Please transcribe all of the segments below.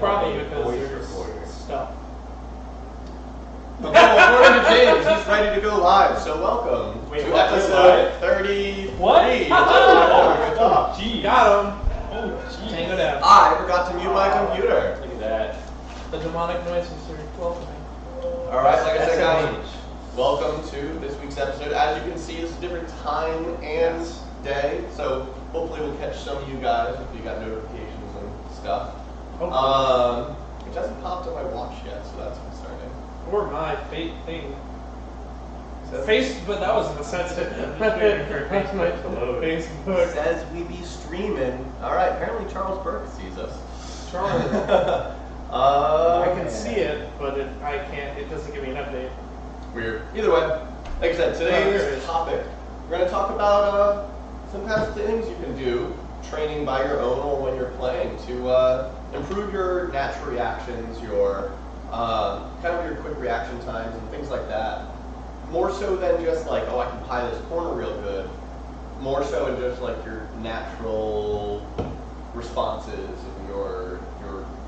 Probably because there's stuff. Okay, well, according to James, he's ready to go live, so welcome to episode 33. What? Oh, geez. Got him. Oh, geez. Tango down. I forgot to mute my computer. Look at that. The demonic noises are welcoming. Alright, like I said, guys, welcome to this week's episode. As you can see, it's a different time and day, so hopefully we'll catch some of you guys if you got notifications and stuff. It hasn't popped on my watch yet, so that's concerning. Or my thing. But that wasn't a sensitive. Facebook to load. It says we be streaming. Alright, apparently Charles Burke sees us. Charles. I can see it, but it doesn't give me an update. Weird. Either way, like I said, today's topic, we're going to talk about some kind of things you can do, training by your own or when you're playing, to improve your natural reactions, your kind of your quick reaction times and things like that. More so than just like, oh, I can pie this corner real good. More so in just like your natural responses and your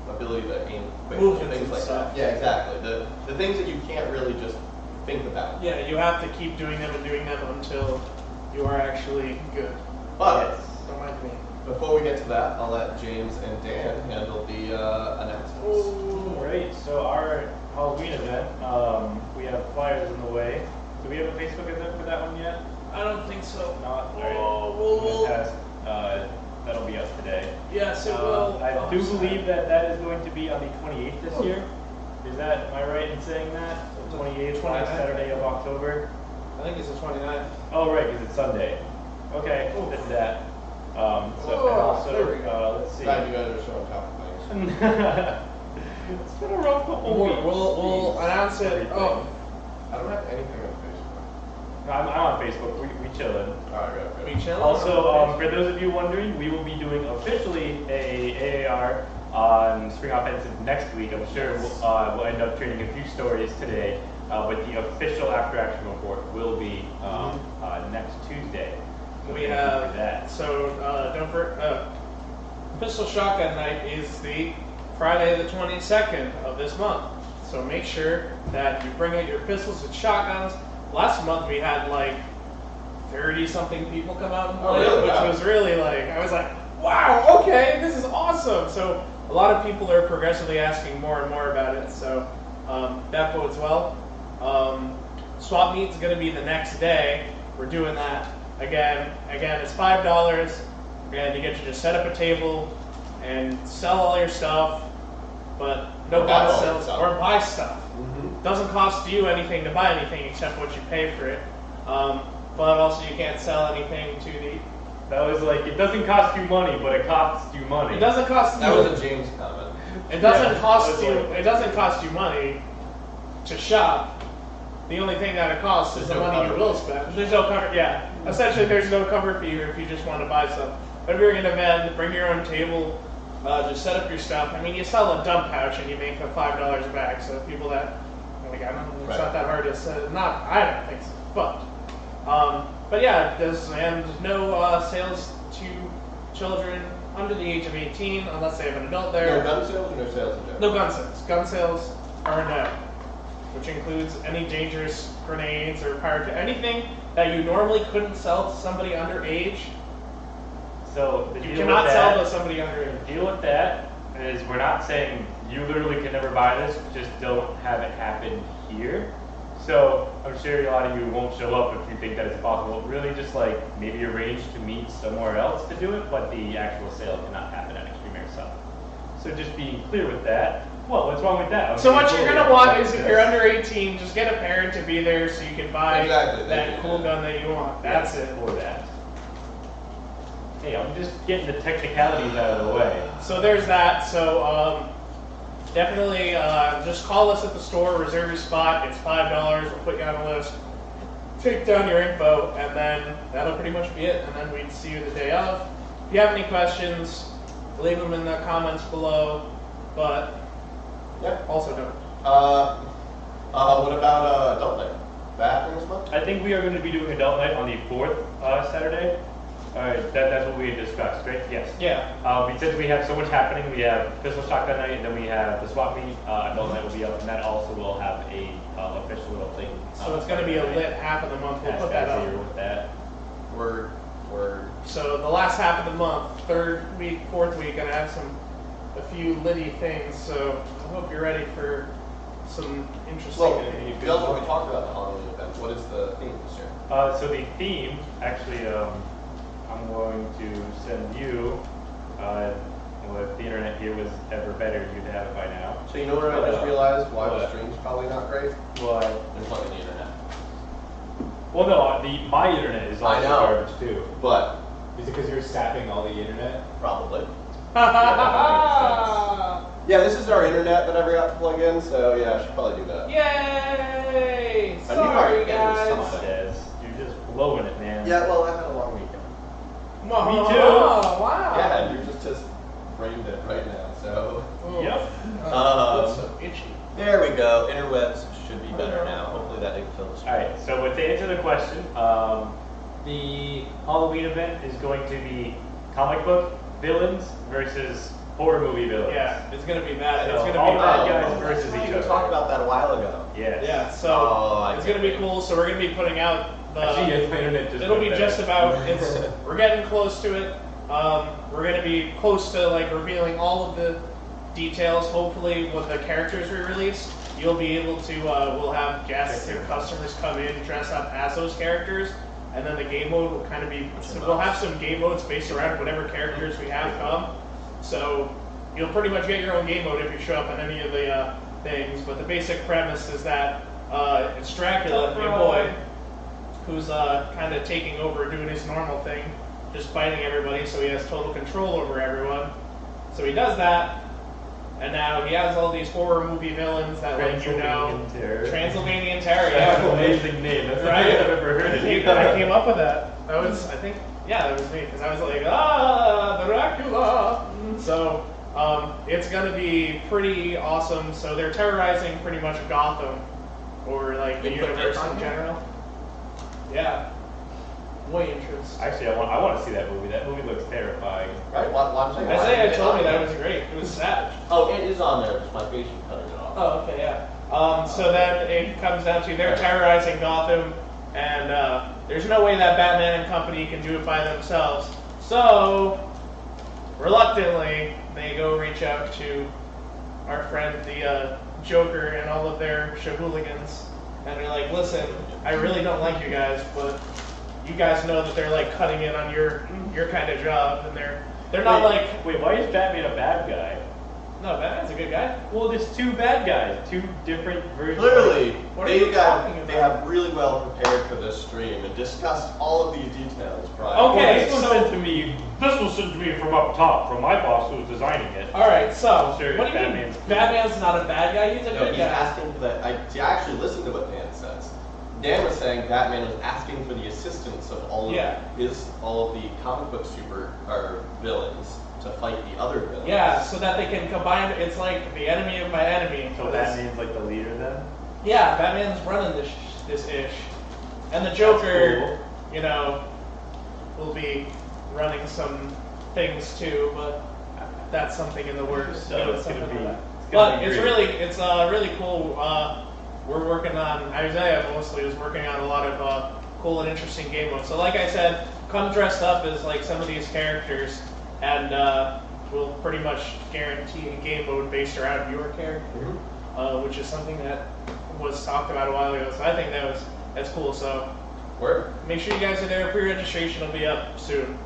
ability to aim quick and things like that. Yeah, exactly. The things that you can't really just think about. Yeah, you have to keep doing them and doing them until you are actually good. But yes, don't mind me. Before we get to that, I'll let James and Dan handle the announcements. Alright, so our Halloween event, we have flyers in the way. Do we have a Facebook event for that one yet? I don't think so. Not? Alright. That'll be up today. Yes, it will. I do believe that is going to be on the 28th this year. Am I right in saying that? The 28th, last Saturday of October? I think it's the 29th. Oh, right, because it's Sunday. Okay, that's that. Let's see. Glad you guys are so on top of things. It's been a rough couple weeks. We'll announce it. Oh, I don't have anything on Facebook. No, I'm on Facebook. We chillin'. Alright, good. we chill. Also, for those of you wondering, we will be doing officially a AAR on Spring Offensive next week. I'm sure we'll end up trading a few stories today, but the official after action report will be next Tuesday. We have that. So don't forget, Pistol Shotgun Night is the Friday the 22nd of this month. So make sure that you bring out your pistols and shotguns. Last month we had like 30-something people come out and play, really? which was really like, I was like, wow, okay, this is awesome. So a lot of people are progressively asking more and more about it. So that bodes well. Swap meet is going to be the next day. We're doing that. Again, it's $5. Again, you get to just set up a table and sell all your stuff, but no gun sales or buy stuff. Doesn't cost you anything to buy anything except what you pay for it. But also you can't sell anything to the. That was like, it doesn't cost you money, but it costs you money. It doesn't cost. That was a James comment. It doesn't cost you. It doesn't cost you money to shop. The only thing that it costs is the money you will spend. There's no cover. Yeah, essentially, there's no cover fee if you just want to buy stuff. But if you're in an event, bring your own table, just set up your stuff. I mean, you sell a dump pouch and you make $5 a bag. So people that, like, I don't know, it's not that hard to set. I don't think so. But yeah, there's no sales to children under the age of 18 unless they have an adult there. No gun sales or no sales in general? No gun sales. Gun sales are no. Which includes any dangerous grenades or anything that you normally couldn't sell to somebody underage. So you cannot sell to somebody underage. The deal with that is we're not saying you literally can never buy this, just don't have it happen here. So I'm sure a lot of you won't show up if you think that it's possible. Really just like maybe arrange to meet somewhere else to do it, but the actual sale cannot happen at Extreme Airsoft. So just being clear with that. Well, what's wrong with that? So what you're going to want is if you're under 18, just get a parent to be there so you can buy that cool gun that you want. That's it. For that. Hey, I'm just getting the technicalities out of the way. So there's that. So definitely just call us at the store, reserve your spot. It's $5. We'll put you on a list. Take down your info, and then that'll pretty much be it. And then we'd see you the day of. If you have any questions, leave them in the comments below. But also don't. What about adult night? That happening this month? I think we are going to be doing adult night on the 4th Saturday. Alright, that's what we had discussed, right? Yes. Yeah. Since we have so much happening, we have Pistol Shock that night, and then we have the swap meet. Adult Night will be up, and that also will have a official little thing. So it's going to be a lit half of the month. We'll put that up. With that. Word. So the last half of the month, third week, fourth week, gonna have a few litty things. So I hope you're ready for some interesting. Well, we also talked about the Halloween event. What is the theme this year? So the theme, actually, I'm going to send you. Well, if the internet here was ever better, you'd have it by now. So you know what I just realized? Why the stream's probably not great? Well, there's not any internet. Well, no, my internet is also garbage too. But is it because you're sapping all the internet? Probably. Yeah, this is our internet that I forgot to plug in, so yeah, I should probably do that. Yay! I knew I Sorry, could guys. do something. You're just blowing it, man. Yeah, well, I had a long weekend. Whoa, Me too. Oh, wow. Yeah, and you're just brain dead right now, so. Oh. Yep. That's so itchy. There we go. Interwebs should be better now. Hopefully that didn't fill the screen. Alright, so to answer the question, the Halloween event is going to be comic book villains versus horror movie villains. Yeah, it's gonna be bad. So It's gonna all be bad bad. guys versus each We other. talked about that a while ago. Yes. Yeah, so it's gonna be cool. So we're gonna be putting out the. Actually, yes, my internet just it'll went be bad. just about. We're getting close to it. We're gonna be close to like revealing all of the details. Hopefully, with the characters we release, you'll be able to. We'll have guests and customers come in dress up as those characters, and then the game mode will kind of be. So we'll have some game modes based around whatever characters we have come. So you'll pretty much get your own game mode if you show up on any of the things. But the basic premise is that it's Dracula, your boy, who's kind of taking over, doing his normal thing, just fighting everybody, so he has total control over everyone. So he does that, and now he has all these horror movie villains that, like, you know, Transylvanian Terror. That's Yeah, an amazing name. That's the right? first I've ever heard it. I came up with that. That was, I think, yeah, that was me, because I was like, Dracula. So it's gonna be pretty awesome. So they're terrorizing pretty much Gotham, or like the universe in general. Yeah. Way interest. Actually, I want to see that movie. That movie looks terrifying. Right? Watching it. Isaiah told me that it was great. It was savage. Oh, it is on there. Just my face is cutting it off. Oh, okay, yeah. So then it comes down to they're terrorizing Gotham, and there's no way that Batman and company can do it by themselves. So, reluctantly, they go reach out to our friend, the Joker, and all of their shahooligans, and they're like, listen, I really don't like you guys, but you guys know that they're like cutting in on your kind of job, and they're not like. Wait, why is Batman a bad guy? No, Batman's a good guy. Well, there's two bad guys, two different versions. Clearly, What are you talking about? they have really well prepared for this stream and discussed all of these details prior. Okay. This was sent to me. This was sent to me from up top, from my boss who was designing it. All right, so Sure, what do you mean? Batman's cool. Batman's not a bad guy. He's a No, good he's guy. asking for that. I actually listened to what Dan says. Dan was saying Batman was asking for the assistance of all of the comic book villains to fight the other villains. Yeah, so that they can combine. It's like the enemy of my enemy. So Batman's like the leader then? Yeah, Batman's running this ish, and the Joker, you know, will be running some things too, but that's something in the works. So you know, it's something gonna be. like that. It's gonna But be it's great. really cool. We're working on, Isaiah mostly is working on a lot of cool and interesting game modes. So like I said, come dressed up as like some of these characters, and we'll pretty much guarantee a game mode based around your character, which is something that was talked about a while ago. So I think that's cool. So make sure you guys are there. Pre-registration will be up soon.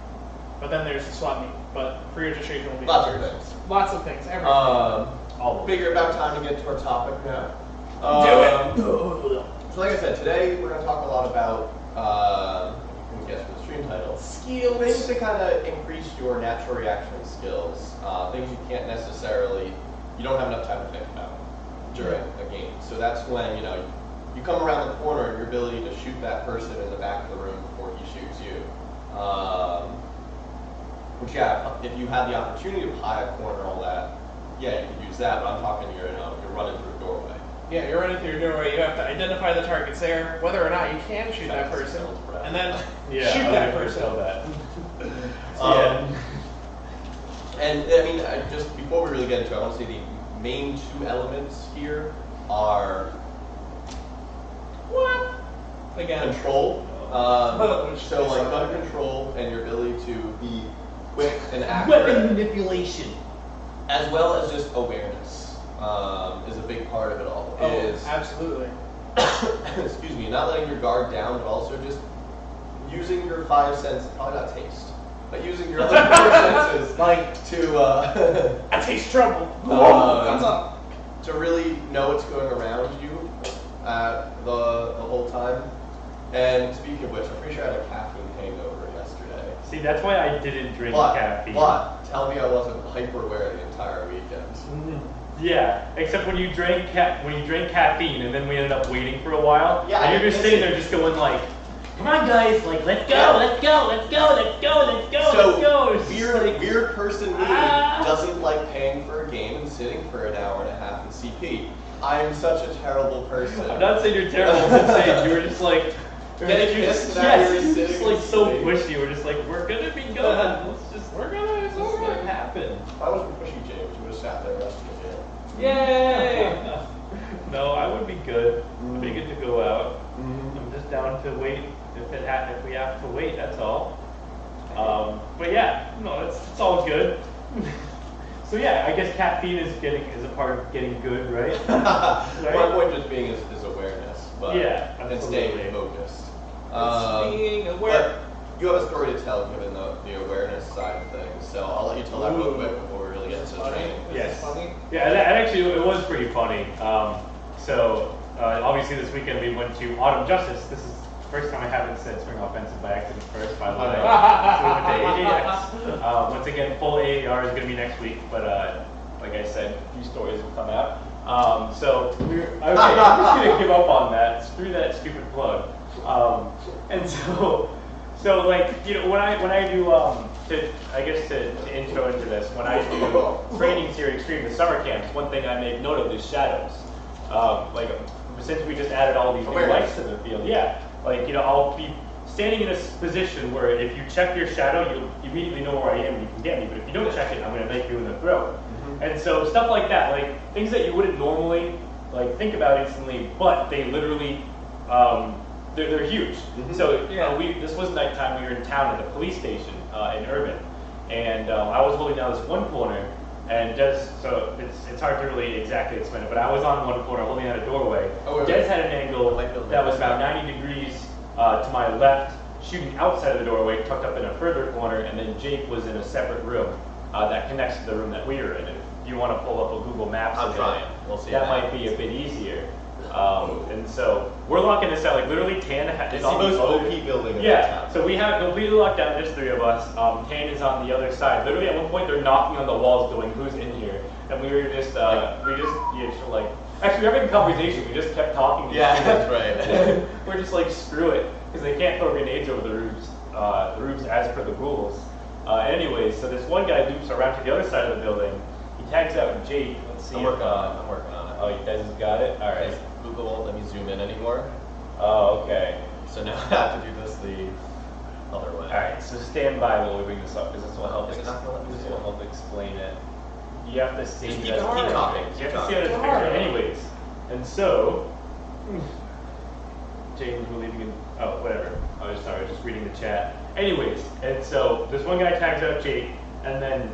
But then there's the swap meet. But pre-registration will be Lots up of first. things. Lots of things. Everything. All of Figure about time to get to our topic now. Do it. So like I said, today we're going to talk a lot about, you can guess from the stream title, Skills. things to kind of increase your natural reaction skills, things you can't necessarily, you don't have enough time to think about during a game. So that's when, you come around the corner and your ability to shoot that person in the back of the room before he shoots you. Which, yeah, if you had the opportunity to hide a corner and all that, yeah, you could use that, but I'm talking you're running through a doorway. Yeah, you're running through your doorway. You have to identify the targets there, whether or not you can shoot that person, and then shoot that person. Tell that. Yeah. And I mean, just before we really get into it, I want to say the main two elements here are What? Again. control. Which So is like something. gun control and your ability to be quick and accurate, manipulation. as well as just awareness, is a big part of it all. Oh, Is absolutely. excuse me, not letting your guard down, but also just using your five senses, probably not taste, but using your other five senses Like, to I taste trouble. Um, Comes up. to really know what's going around you the whole time. And speaking of which, I'm pretty sure I had a caffeine hangover yesterday. See, that's why I didn't drink But caffeine. tell me I wasn't hyper aware the entire weekend. Yeah, except when you drank caffeine, and then we ended up waiting for a while. Yeah, and I you're just missed sitting it. there, just going like, "Come on, guys! Like, let's go, Yeah. let's go, let's go, let's go, let's go, So let's go!" It's just like, weird person me Ah. doesn't like paying for a game and sitting for an hour and a half in CP. I am such a terrible person. I'm not saying you're terrible. I'm just saying you were just like. Getting you're pissed just, and now yes, you're you're sitting just like and so sitting. pushy. We're just like, we're gonna be good. Let's just, We're gonna, it's let's over. let it happen. If I wasn't pushy James, you would have sat there the rest of the day. Yay! No, I would be good. I'd be good to go out. I'm just down to wait if we have to wait. That's all. But yeah, no, it's all good. So yeah, I guess caffeine is a part of getting good, right? My point just being is awareness, but Yeah, and absolutely. staying focused. Being aware. But you have a story to tell given the awareness side of things, so I'll let you tell that real Ooh. quick before we really get into the training. Yes. Funny. Yeah, and actually, it was pretty funny. Obviously this weekend we went to Autumn Justice. This is the first time I haven't said Spring Offensive by accident first, by the way. So we went to AAX. Once again, full AAR is going to be next week, but like I said, a few stories will come out. I'm just going to give up on that. Screw that stupid plug. So like, you know, when I do, to intro into this, when I do trainings here at Extreme, the summer camps, one thing I make note of is shadows. Since we just added all these new lights to the field, yeah, like, you know, I'll be standing in a position where if you check your shadow, you'll immediately know where I am and you can get me, but if you don't check it, I'm going to make you in the throat. And so stuff like that, like things that you wouldn't normally like think about instantly, but they literally, they're huge. So this was nighttime. We were in town at the police station in Urban, and I was holding down this one corner, and so it's hard to really exactly explain it, but I was on one corner holding down a doorway. Des had an angle that was about 90 degrees to my left, shooting outside of the doorway, tucked up in a further corner, and then Jake was in a separate room that connects to the room that we were in. If you want to pull up a Google Maps, I'm trying. We'll see. that might be a bit easier. And so we're locking this out. Like literally, Tan It's is the on most the other. OP building in Yeah. town. So we have completely locked down, just three of us. Tan is on the other side. Literally, at one point, they're knocking on the walls, going, "Who's in here?" And we were just, like, actually, we're having a conversation. We just kept talking. To Yeah, each other. that's right. We're just like, screw it, because they can't throw grenades over the roofs as per the rules. Anyways, so this one guy loops around to the other side of the building. He tags out Jake. Let's see. I'm working on it. Oh, you guys got it? All right. Google won't let me zoom in anymore, Oh, okay. so now I have to do this the other way. All right. So stand by while we bring this up, because this will help. Is it not gonna let me This zoom? will help explain it. You have to see Just it keep as a picture. talking, You keep have to see it as a talking. picture, anyways. And so, James, we're leaving in. Oh, whatever. I was sorry. I was just reading the chat. Anyways, and so this one guy tags out Jake, and then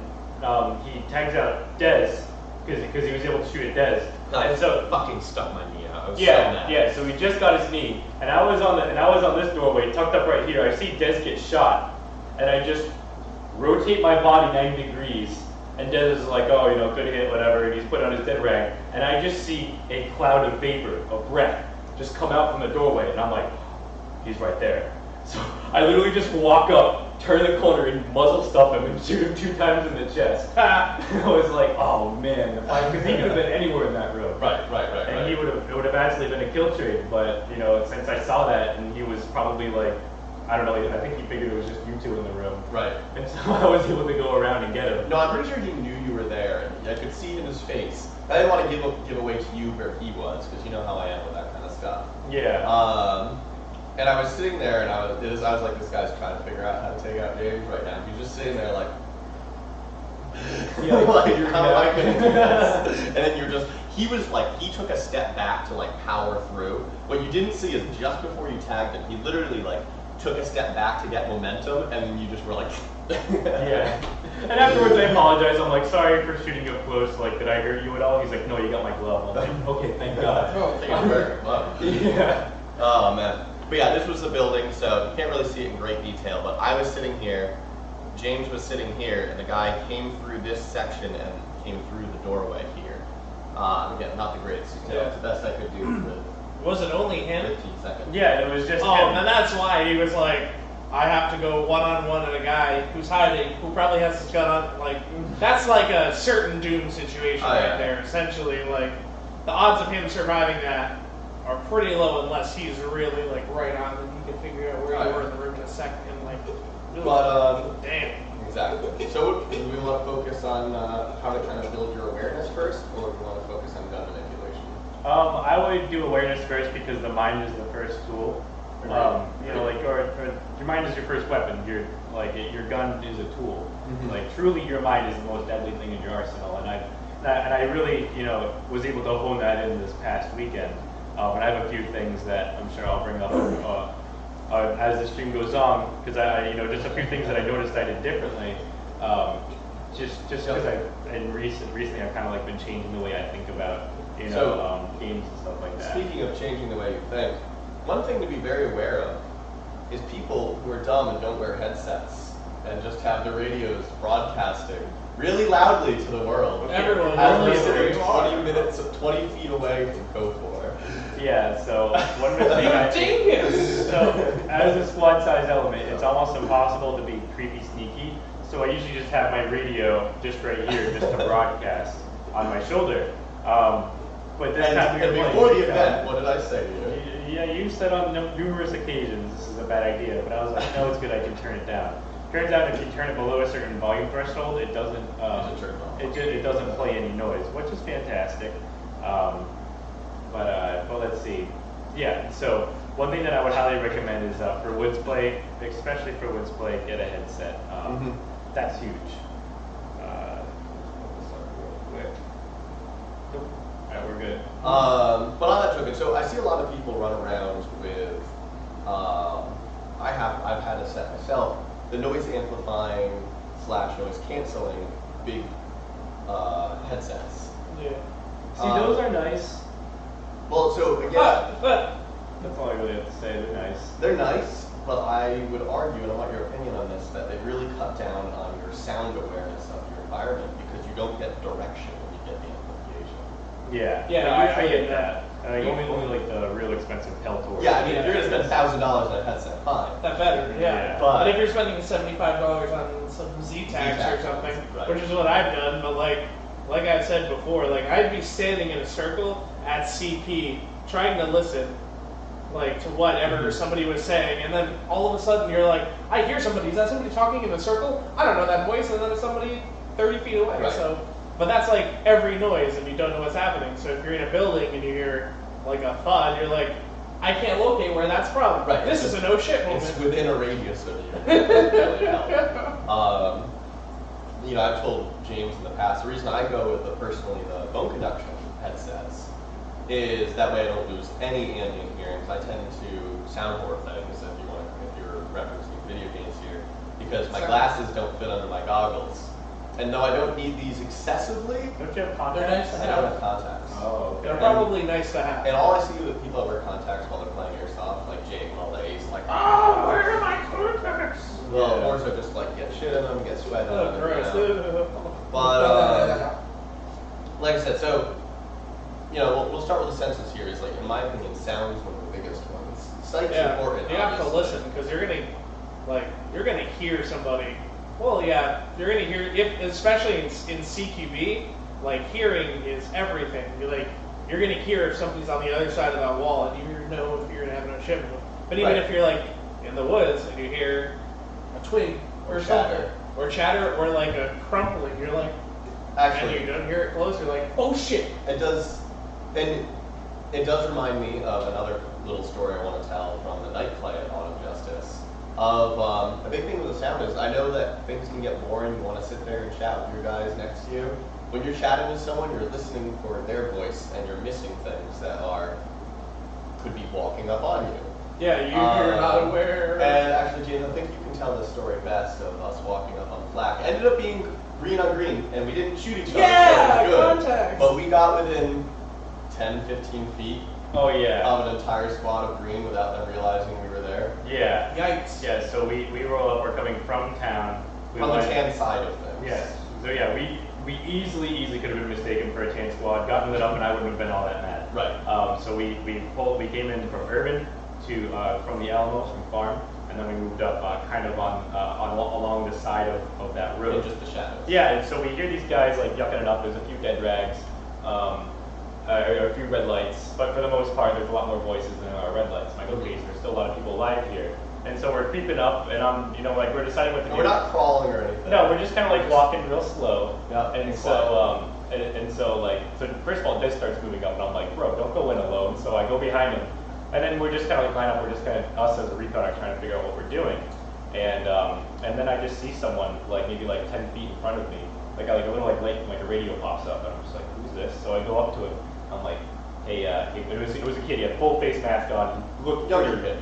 he tags out Dez because he was able to shoot at Dez. And so fucking stuck my knee out. I was so Yeah, mad. yeah. So he just got his knee, and I was on this doorway, tucked up right here. I see Des get shot, and I just rotate my body 90 degrees, and Des is like, "Oh, you know, good hit, whatever." And he's put on his dead rag, and I just see a cloud of vapor, of breath, just come out from the doorway, and I'm like, "He's right there." So I literally just walk up, turn the corner, and muzzle stuff him and shoot him 2 times in the chest. I was like, "Oh man," because he could have been anywhere in that room. Right. And it would have actually been a kill trade, but you know, since I saw that and he was probably like, I don't know, I think he figured it was just you two in the room. Right. And so I was able to go around and get him. No, I'm pretty sure he knew you were there, and I could see it in his face. I didn't want to give away to you where he was, because you know how I am with that kind of stuff. Yeah. And I was sitting there, and I was like, this guy's trying to figure out how to take out James right now. He's just sitting there like, like, how am I gonna do this? And then he took a step back to like power through. What you didn't see is just before you tagged him, he literally like took a step back to get momentum, and then you just were like, yeah. And afterwards I apologized. I'm like, sorry for shooting you up close. Like, did I hurt you at all? He's like, no, you got my glove. I'm like, okay, thank God. Thank you very much. Yeah. Oh man. But yeah, this was the building, so you can't really see it in great detail, but I was sitting here, James was sitting here, and the guy came through this section and came through the doorway here. Again, not the greatest detail. It's the best I could do for Was it only him? 15 seconds. Yeah, it was just Oh, him. and that's why he was like, I have to go one-on-one at a guy who's hiding, who probably has his gun on. Like, that's like a certain doom situation right there. Essentially, like, the odds of him surviving that are pretty low unless he's really like right on and he can figure out where you were in the room in a second. And like, But damn. exactly. So do we want to focus on how to kind of build your awareness first, or do we want to focus on gun manipulation? I would do awareness first because the mind is the first tool. You know, like, or your mind is your first weapon. Your gun is a tool. Mm-hmm. Like, truly, your mind is the most deadly thing in your arsenal. And I really, you know, was able to hone that in this past weekend. And I have a few things that I'm sure I'll bring up as the stream goes on, because I, you know, just a few things that I noticed I did differently. Just because recently I've kind of like been changing the way I think about, you know, games and stuff like that. Speaking of changing the way you think, one thing to be very aware of is people who are dumb and don't wear headsets and just have the radios broadcasting really loudly to the world. Everyone as knows they're where sitting 20 feet away from KOTOR. Yeah, so one of the things I think, so as a squad size element, it's almost impossible to be creepy sneaky. So I usually just have my radio just right here, just to broadcast on my shoulder. But this time And before the event, what did I say to you? Yeah, you said on numerous occasions this is a bad idea, but I was like, no, it's good. I can turn it down. Turns out if you turn it below a certain volume threshold, it doesn't it doesn't play any noise, which is fantastic. But let's see. Yeah, so one thing that I would highly recommend is for woods play, especially for woods play, get a headset. That's huge. Let's start real quick. Nope. All right, we're good. But on that token, so I see a lot of people run around with, I've had a set myself, the noise amplifying / noise canceling big headsets. Yeah. See, those are nice. Well, so again, That's all I really have to say. They're nice. they're nice, but I would argue, and I want your opinion on this, that they really cut down on your sound awareness of your environment because you don't get direction when you get the amplification. Yeah. Yeah, no, I usually get that. Only like the real expensive Peltor. Yeah, I mean, if you're going to spend $1,000 on a headset, fine. That better, yeah. Yeah. But if you're spending $75 on some Z-Tags or something, right. which is what I've done, but like I said before, like I'd be standing in a circle at CP trying to listen, like to whatever somebody was saying, and then all of a sudden you're like, I hear somebody. Is that somebody talking in a circle? I don't know that voice, and then it's somebody 30 feet away. Right. So, but that's like every noise, and you don't know what's happening. So if you're in a building and you hear like a thud, you're like, I can't locate where that's from. Right. This is a no shit moment. It's within a radius of you. It doesn't really help. You know, I've told James in the past, the reason I go with the bone conduction headsets is that way I don't lose any ambient hearing. I tend to soundboard things if you're referencing video games here, because my glasses don't fit under my goggles. And though I don't need these excessively, Don't you have They're contacts? nice. I don't have contacts. Oh, okay. They're probably nice to have. And all I see with people that wear contacts while they're playing Airsoft, like Jake and all that, he's like, Where are my contacts? well, Yeah. more so just like get shit in them, get sweat in Oh, them. gross. You know. But like I said, so you know, we'll start with the senses here. Is like, in my opinion, sound is one of the biggest ones. Sight's important. You have to obviously. listen because you're gonna hear somebody. Well, yeah, you're gonna hear especially in CQB. Like hearing is everything. You're gonna hear if somebody's on the other side of that wall, and you know if you're gonna have no shit with them. But even if you're like in the woods and you hear a twig or something, or chatter, or like a crumpling, you're like, Actually, and you don't hear it close, you're like, oh shit. it does, and it does remind me of another little story I want to tell from the night play of a big thing with the sound is I know that things can get boring. You want to sit there and chat with your guys next to you. When you're chatting with someone, you're listening for their voice, and you're missing things that could be walking up on you. Yeah, you're not aware. And actually, James, I think you can tell the story best of us walking up on flak. It ended up being green on green, and we didn't shoot each other. Yeah, so it was good. contact. But we got within 10, 15 feet Oh yeah. of an entire squad of green without them realizing we were there. Yeah. Yikes. Yeah. So we roll up. We're coming from town. We On the went- tan side of things. Yes. So yeah, we easily could have been mistaken for a tan squad, gotten lit up, and I wouldn't have been all that mad. Right. So we came in from urban to from the Alamos from farm, and then we moved up kind of on along the side of that road. In just the shadows. Yeah, and so we hear these guys like yucking it up. There's a few dead rags, a few red lights, but for the most part, there's a lot more voices than there are red lights. My case, there's still a lot of people alive here, and so we're creeping up, and I'm, like we're deciding what to do. We're not crawling or anything. No, we're just kind of like walking real slow. Yeah, And and so, so first of all, Des starts moving up, and I'm like, bro, don't go in alone. So I go behind him, and then we're just kind of like line up. We're just kind of us as a recon are trying to figure out what we're doing, and then I just see someone like maybe like 10 feet in front of me, like a little like light, like a radio pops up, and I'm just like, who's this? So I go up to him. I'm like, hey, it was a kid. He had a full face mask on. He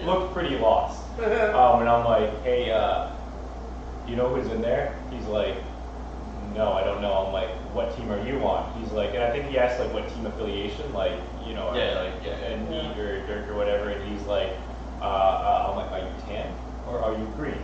looked pretty lost. And I'm like, hey, you know who's in there? He's like, no, I don't know. I'm like, what team are you on? He's like, and I think he asked like what team affiliation, like, and he or Dirk or whatever, and he's like, I'm like, are you tan or are you green?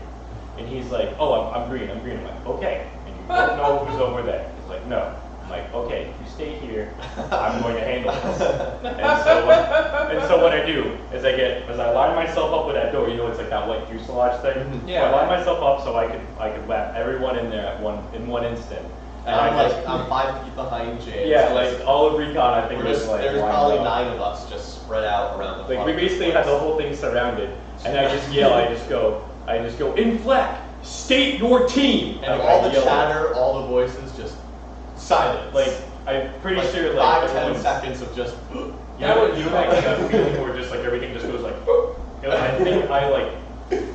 And he's like, oh, I'm green. I'm like, okay. And you don't know who's over there. He's like, no. I'm like, okay, if you stay here, I'm going to handle this. And so what I do is I line myself up with that door. It's like that white fuselage thing. Yeah. So I line myself up so I could wrap everyone in there in one instant. And I'm 5 feet behind James. Yeah, like all of recon, I think was like. There's lined probably up. 9 of us just spread out around the. Like we basically had the whole thing surrounded, and I just yell. I just go in flak. State your team. And all the chatter, all the voices, just silence. Like I'm pretty like sure like 5-10 seconds of just. that feeling where just like everything just goes like. I think I like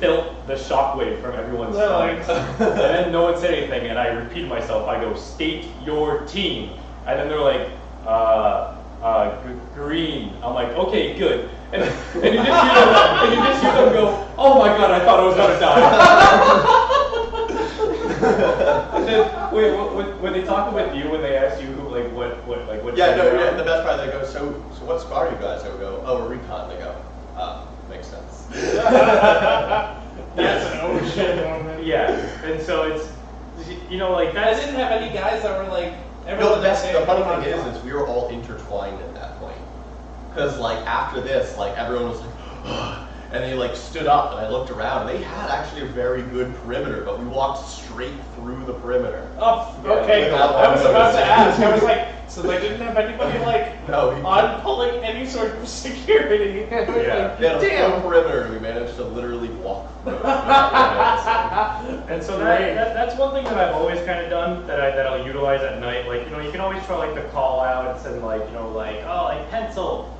felt the shockwave from everyone's stomachs, and then no one said anything, and I repeated myself. I go, state your team, and then they're like, green. I'm like, okay, good. And you just hear them go, oh my god, I thought I was gonna die. And then, when they talk with you, when they ask you who, like, what. Yeah, no, yeah. The best part, they go, so what squad are you guys? I would go, oh, we're recon. They go, makes sense. That's an oh shit moment. Yeah, and so it's, like I that. didn't have any guys that were like. No, the funny thing is we were all intertwined at that point. Because like after this, like everyone was like, and they like stood up, and I looked around, and they had actually a very good perimeter, but we walked straight through the perimeter. Oh, okay. I was about to ask. I was like, so they didn't have anybody like on pulling any sort of security. Yeah. They had a full perimeter, and we managed to literally walk through it without minutes. And so that's one thing that I've always kind of done that I'll utilize at night. Like you can always try like the call outs and like like pencil,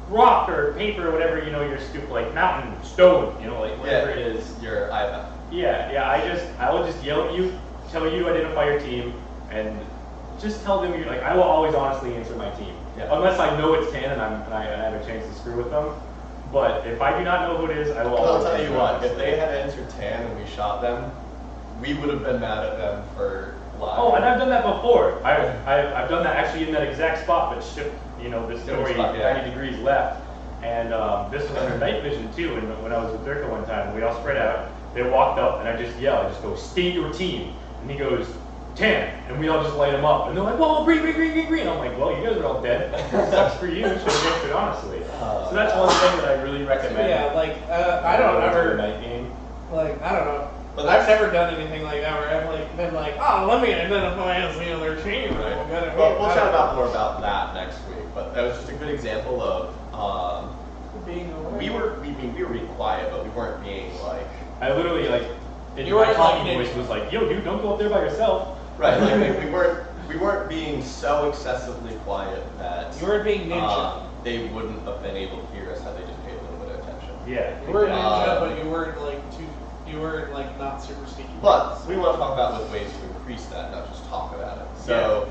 rock or paper or whatever you're stupid like mountain, stone, like whatever it is. Your iPad. Yeah. I will just yell at you, tell you to identify your team, and just tell them I will always honestly answer my team. Yeah. Unless I know it's tan and I have a chance to screw with them. But if I do not know who it is, I will always I'll tell you answer what, honestly. if they had answered tan and we shot them, we would have been mad at them for lying. Oh, and I've done that before. I've done that actually in that exact spot, but shift, the story spot, yeah. 90 degrees left. And this was under night vision too. And when I was with Dirka one time, we all spread out. They walked up, and I just yell. I just go, state your team. And he goes, tan. And we all just light him up. And they're like, whoa, green. I'm like, well, you guys are all dead. Sucks for you. So answer it honestly. So that's one thing that I really recommend. Yeah, like I don't ever night game. like I don't know. But I've never done anything like that where I've like been like, oh, let me identify as the other team. Right. We'll We'll chat about more about that next week. But that was just a good example of being aware. we were being quiet, but we weren't being like. I literally in You my weren't talking like voice was like, yo, dude, don't go up there by yourself. Right, like we weren't being so excessively quiet that You weren't being ninja. They wouldn't have been able to hear us had they just paid a little bit of attention. Yeah. You were ninja, but you weren't like too fewer like not super sticky. But we want to talk about with ways to increase that, not just talk about it. So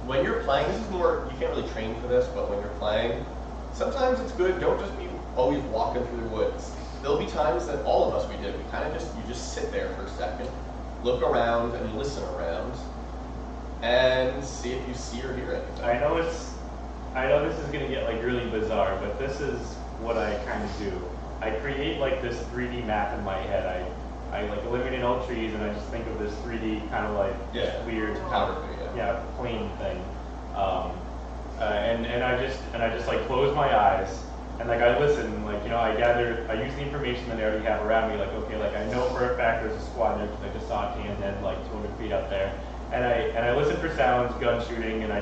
when you're playing, this is more, you can't really train for this, but when you're playing, sometimes it's good, don't just be always walking through the woods. There'll be times that all of us we did, we kind of you just sit there for a second, look around and listen around, and see if you see or hear anything. I know this is gonna get like really bizarre, but this is what I kind of do. I create like this 3D map in my head. I like eliminate all trees and I just think of this 3D kind of like weird Topography, plane thing. And I just like close my eyes and like I listen, like I use the information that I already have around me. Like okay, like I know for a fact there's a squad there because I just saw a T-10 like 200 feet up there, and I listen for sounds, gun shooting, and I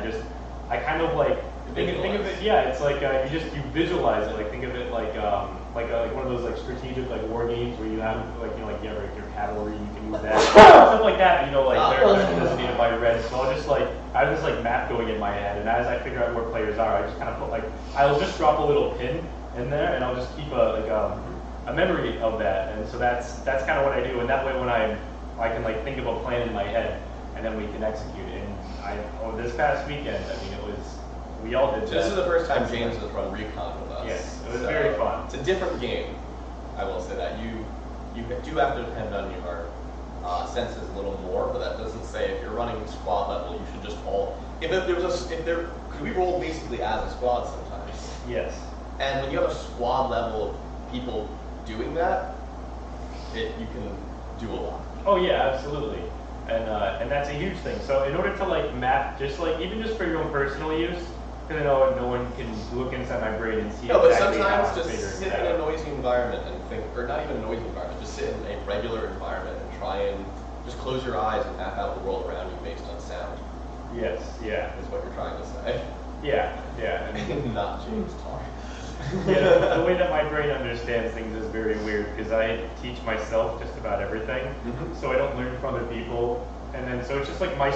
kind of like think of it. Yeah, it's like you visualize it. Like think of it like one of those like strategic like war games where you have like you have your cavalry, you can use that stuff like that. They're designated by red. So I have this like map going in my head, and as I figure out where players are, I just kind of put I'll just drop a little pin in there, and I'll just keep a memory of that. And so that's kind of what I do. And that way, when I can like think of a plan in my head, and then we can execute it. And this past weekend, we all did. So this is the first time James has run recon with us. Yes, it was very fun. It's a different game. I will say that you do have to depend on your senses a little more, but that doesn't say if you're running squad level, you should just all. Because we roll basically as a squad sometimes. Yes. And when you have a squad level of people doing that, you can do a lot. Oh yeah, absolutely. And that's a huge thing. So in order to like map, even just for your own personal use, because I know no one can look inside my brain and see exactly how I'm but sometimes figuring just sit it in a out. noisy environment and think, or not even a noisy environment, just sit in a regular environment and try and just close your eyes and map out the world around you based on sound. Yes, yeah. Is what you're trying to say. Yeah. Not James talk. Yeah, the way that my brain understands things is very weird because I teach myself just about everything, so I don't learn from other people, and then so it's just like my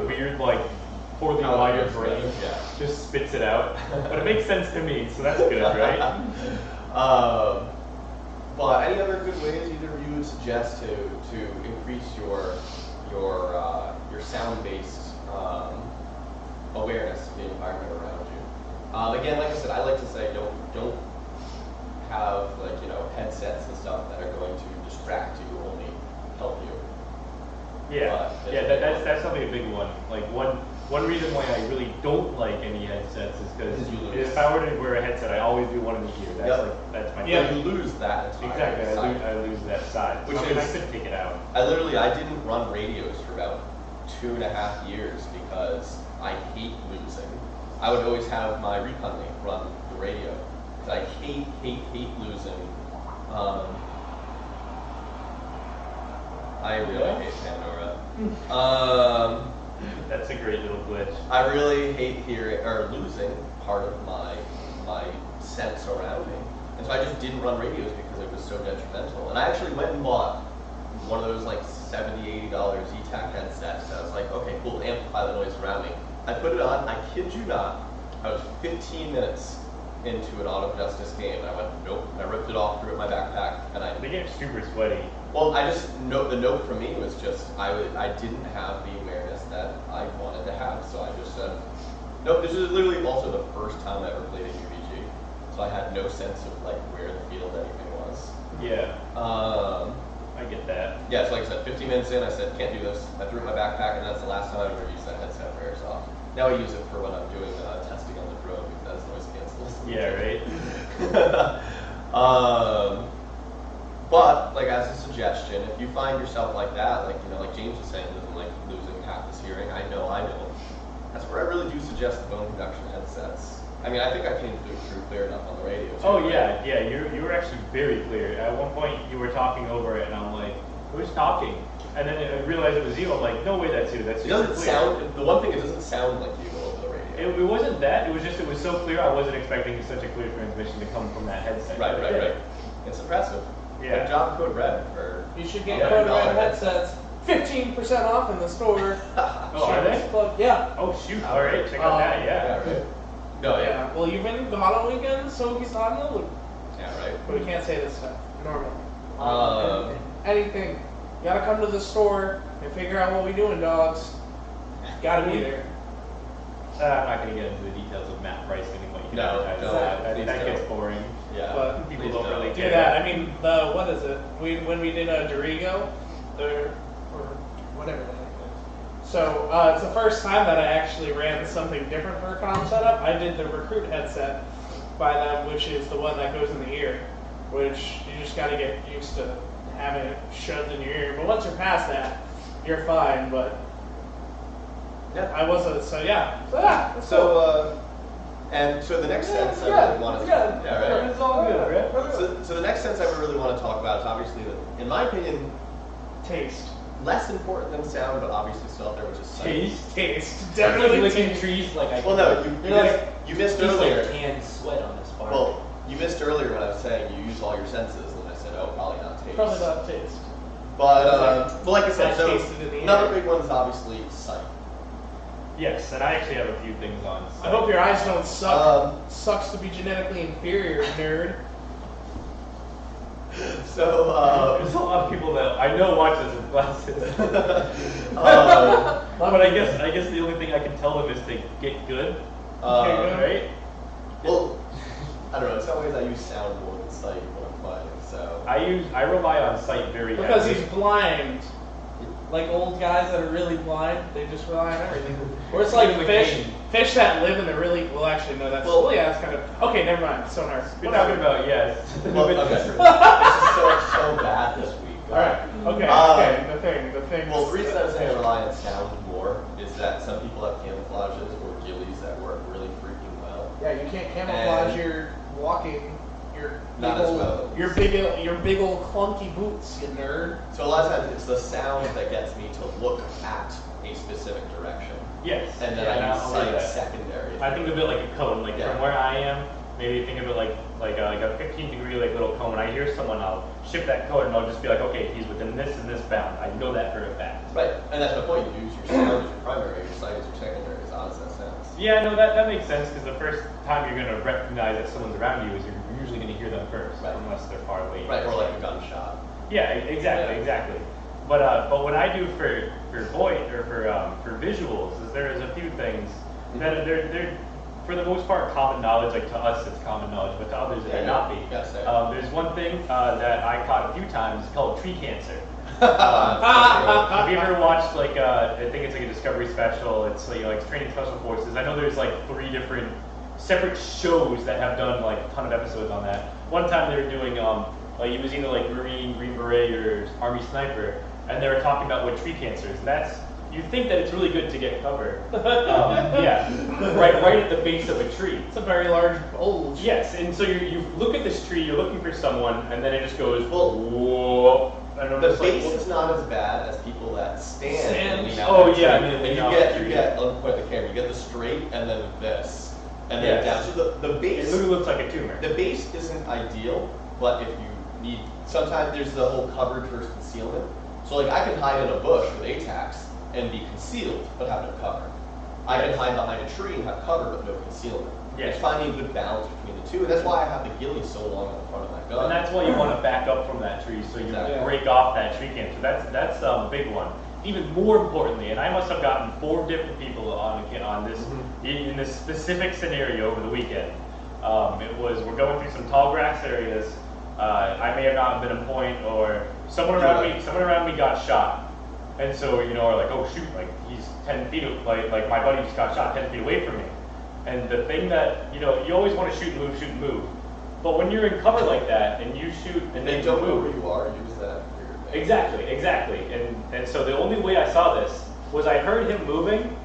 weird poorly wired brain just spits it out, but it makes sense to me, so that's good, right? But any other good ways either of you would suggest to increase your sound-based awareness of the environment around you? Again, like I said, I like to say don't have headsets and stuff that are going to distract you, only help you. Yeah, that's probably a big one. Like one reason why I really don't like any headsets is because if I were to wear a headset, I always do one in the ear. That's my you lose that. Exactly, I lose that side. Which I could take it out. I didn't run radios for about 2.5 years because I hate losing. I would always have my recon mate run the radio because I hate losing. I really hate Pandora. That's a great little glitch. I really hate losing part of my sense around me, and so I just didn't run radios because it was so detrimental. And I actually went and bought one of those $70, $80 Z-Tac headsets. I was like, okay, cool, amplify the noise around me. I put it on. I kid you not. I was 15 minutes into an auto justice game, and I went, nope. I ripped it off, threw it in my backpack, and They get super sweaty. Well, the note for me was just I didn't have the awareness that I wanted to have, so I just said, nope. This is literally also the first time I ever played a UVG, so I had no sense of where the field anything was. Yeah. I get that. Yeah, so like I said, 15 minutes in, I said, can't do this. I threw it in my backpack, and that's the last time I ever used that headset for Airsoft. Now I use it for when I'm doing testing on the drone because that's noise cancels. Yeah, right. But as a suggestion, if you find yourself like that, like James was saying, doesn't like losing half his hearing. I know. That's where I really do suggest the bone conduction headsets. I mean, I think I came through clear enough on the radio too. Oh yeah. You were actually very clear. At one point, you were talking over it, and I'm like, who's talking? And then I realized it was you. I'm like, no way, that's you. That's it. Doesn't sound. The one thing, it doesn't sound like you over the radio. It wasn't that. It was so clear. I wasn't expecting such a clear transmission to come from that headset. Right. It's impressive. Yeah. Good job, Code Red. You should get Code Red headsets. 15% off in the store. Oh, are they? Yeah. Oh shoot! All right, check out that. Yeah. Right. No, yeah. Well, you've been gone all weekend, so he's on the loop. Yeah, right. But we can't say this stuff normally. Anything. You gotta come to the store and figure out what we doing, dogs. Gotta be there. I'm not going to get into the details of map pricing and what you can advertise. That gets boring. Yeah. But people don't really do care. that. I mean, what is it? When we did Dorigo, or whatever the heck it is. So it's the first time that I actually ran something different for a comm setup. I did the Recruit headset by them, which is the one that goes in the ear, which you just got to get used to having it shoved in your ear. But once you're past that, you're fine. But yeah, I wasn't. So yeah. And so the next sense I really want to It's all good, right? So the next sense I would really want to talk about is obviously, in my opinion, Taste. less important than sound, but obviously still out there, which is sight. Taste. Definitely Definitely licking taste. trees like I. Well, no, you missed earlier. Like tan sweat on this part. Well, you missed earlier when I was saying you use all your senses, and I said, oh, probably not taste. Probably not taste. But well, like I said, I so tasted it in the another air. big one is obviously sight. Yes, and I actually have a few things on. I hope your eyes don't suck. Sucks to be genetically inferior, nerd. So there's a lot of people that I know watch this with glasses. um, But I guess the only thing I can tell them is to get good, right? Well, I don't know. In some ways, I use sound more than sight when I'm playing. So I rely on sight very Because heavily. he's blind. Like old guys that are really blind, they just rely on everything. Or it's like fish that live in the really, well actually no, that's, it's kind of, okay, never mind, sonar. We're talking about, yes. well, okay. This is so bad this week. Alright, okay, the thing. Well, the reason I was saying I rely on sound more is that some people have camouflages or gillies that work really freaking well. Yeah, you can't camouflage your walking, Not as well. your big old clunky boots, you nerd. So a lot of times it's the sound that gets me to look at a specific direction. Yes. And then I use sight secondary. I think of it like a cone, like from where I am. Maybe think of it like a 15-degree little cone. When I hear someone, I'll shift that cone and I'll just be like, okay, he's within this and this bound. I know that for a fact. Right, and that's my point. You use your sound as your primary, your sight as your secondary. As odd as that sounds. Yeah, no, that makes sense because the first time you're going to recognize that someone's around you is you're usually going to hear them first, unless they're far away. Right, or like a gunshot. Yeah, exactly. But what I do for visuals is there's a few things that they're for the most part common knowledge. Like to us, it's common knowledge, but to others, it may not be. There's one thing that I caught a few times called tree cancer. Have you ever watched I think it's like a Discovery special? It's like training special forces. I know there's like 3 different separate shows that have done like a ton of episodes on that. One time they were doing it was either like Marine, Green Beret, or Army Sniper, and they were talking about what tree cancer is. And that's, you think that it's really good to get cover. Right at the base of a tree. It's a very large bulge. Yes, and so you look at this tree, you're looking for someone, and then it just goes, whoa. The base is not as bad as people that stand. Oh yeah, and you get on point the camera. You get the straight and then this, and then down. So the base. It literally looks like a tumor. The base isn't ideal, but if you need, sometimes there's the whole coverage versus concealment. So like I can hide in a bush with ATACs and be concealed, but have no cover. I can hide behind a tree and have cover, but no concealment. It's finding a good balance between the two, and that's why I have the ghillie so long on the front of my gun. And that's why you want to back up from that tree, so you break off that tree cancer. That's a big one. Even more importantly, and I must have gotten 4 different people on this in this specific scenario over the weekend. It was, we're going through some tall grass areas. I may have not been on point, or someone around me got shot, and so are like, oh shoot, like he's 10 feet, like my buddy just got shot 10 feet away from me. And the thing that, you always want to shoot and move. But when you're in cover like that and you shoot and they then don't know move, where you are, use that. Exactly. And so the only way I saw this was I heard him moving,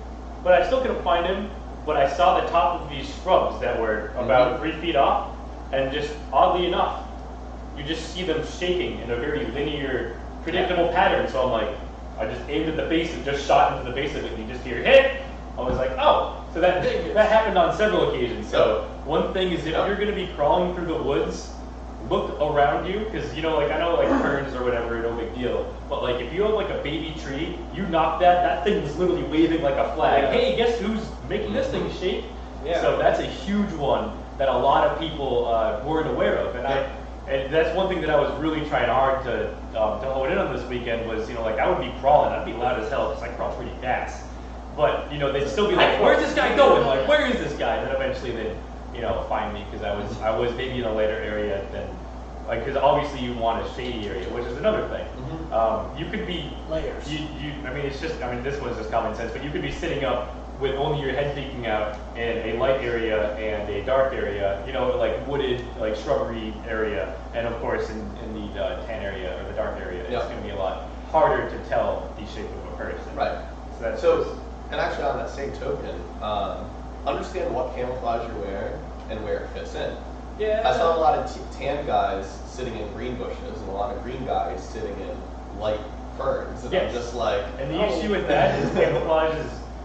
but I still couldn't find him. But I saw the top of these shrubs that were about 3 feet off, and just oddly enough, you just see them shaking in a very linear, predictable pattern. So I'm like, I just aimed at the base and just shot into the base of it, and you just hear hit. I was like, oh. So that happened on several occasions. So one thing is, if you're going to be crawling through the woods, look around you, because I know ferns or whatever, no big deal. But like if you have like a baby tree, you knock that thing is literally waving like a flag. Hey, guess who's making this thing shake? Yeah. So that's a huge one that a lot of people weren't aware of, And that's one thing that I was really trying hard to hone in on this weekend was, like I would be crawling, I'd be loud as hell because I crawl pretty fast. But, they'd still be like, where's this guy going? Like, where is this guy? And then eventually they'd, find me because I was maybe in a later area than, like, because obviously you want a shady area, which is another thing. You could be, layers. This one's just common sense, but you could be sitting up with only your head peeking out in a light area and a dark area, like wooded, like shrubbery area, and of course in the tan area or the dark area, it's going to be a lot harder to tell the shape of a person. Right. And actually on that same token, understand what camouflage you're wearing and where it fits in. Yeah. I saw a lot of tan guys sitting in green bushes and a lot of green guys sitting in light ferns, and I'm just like. And the issue with that is camouflage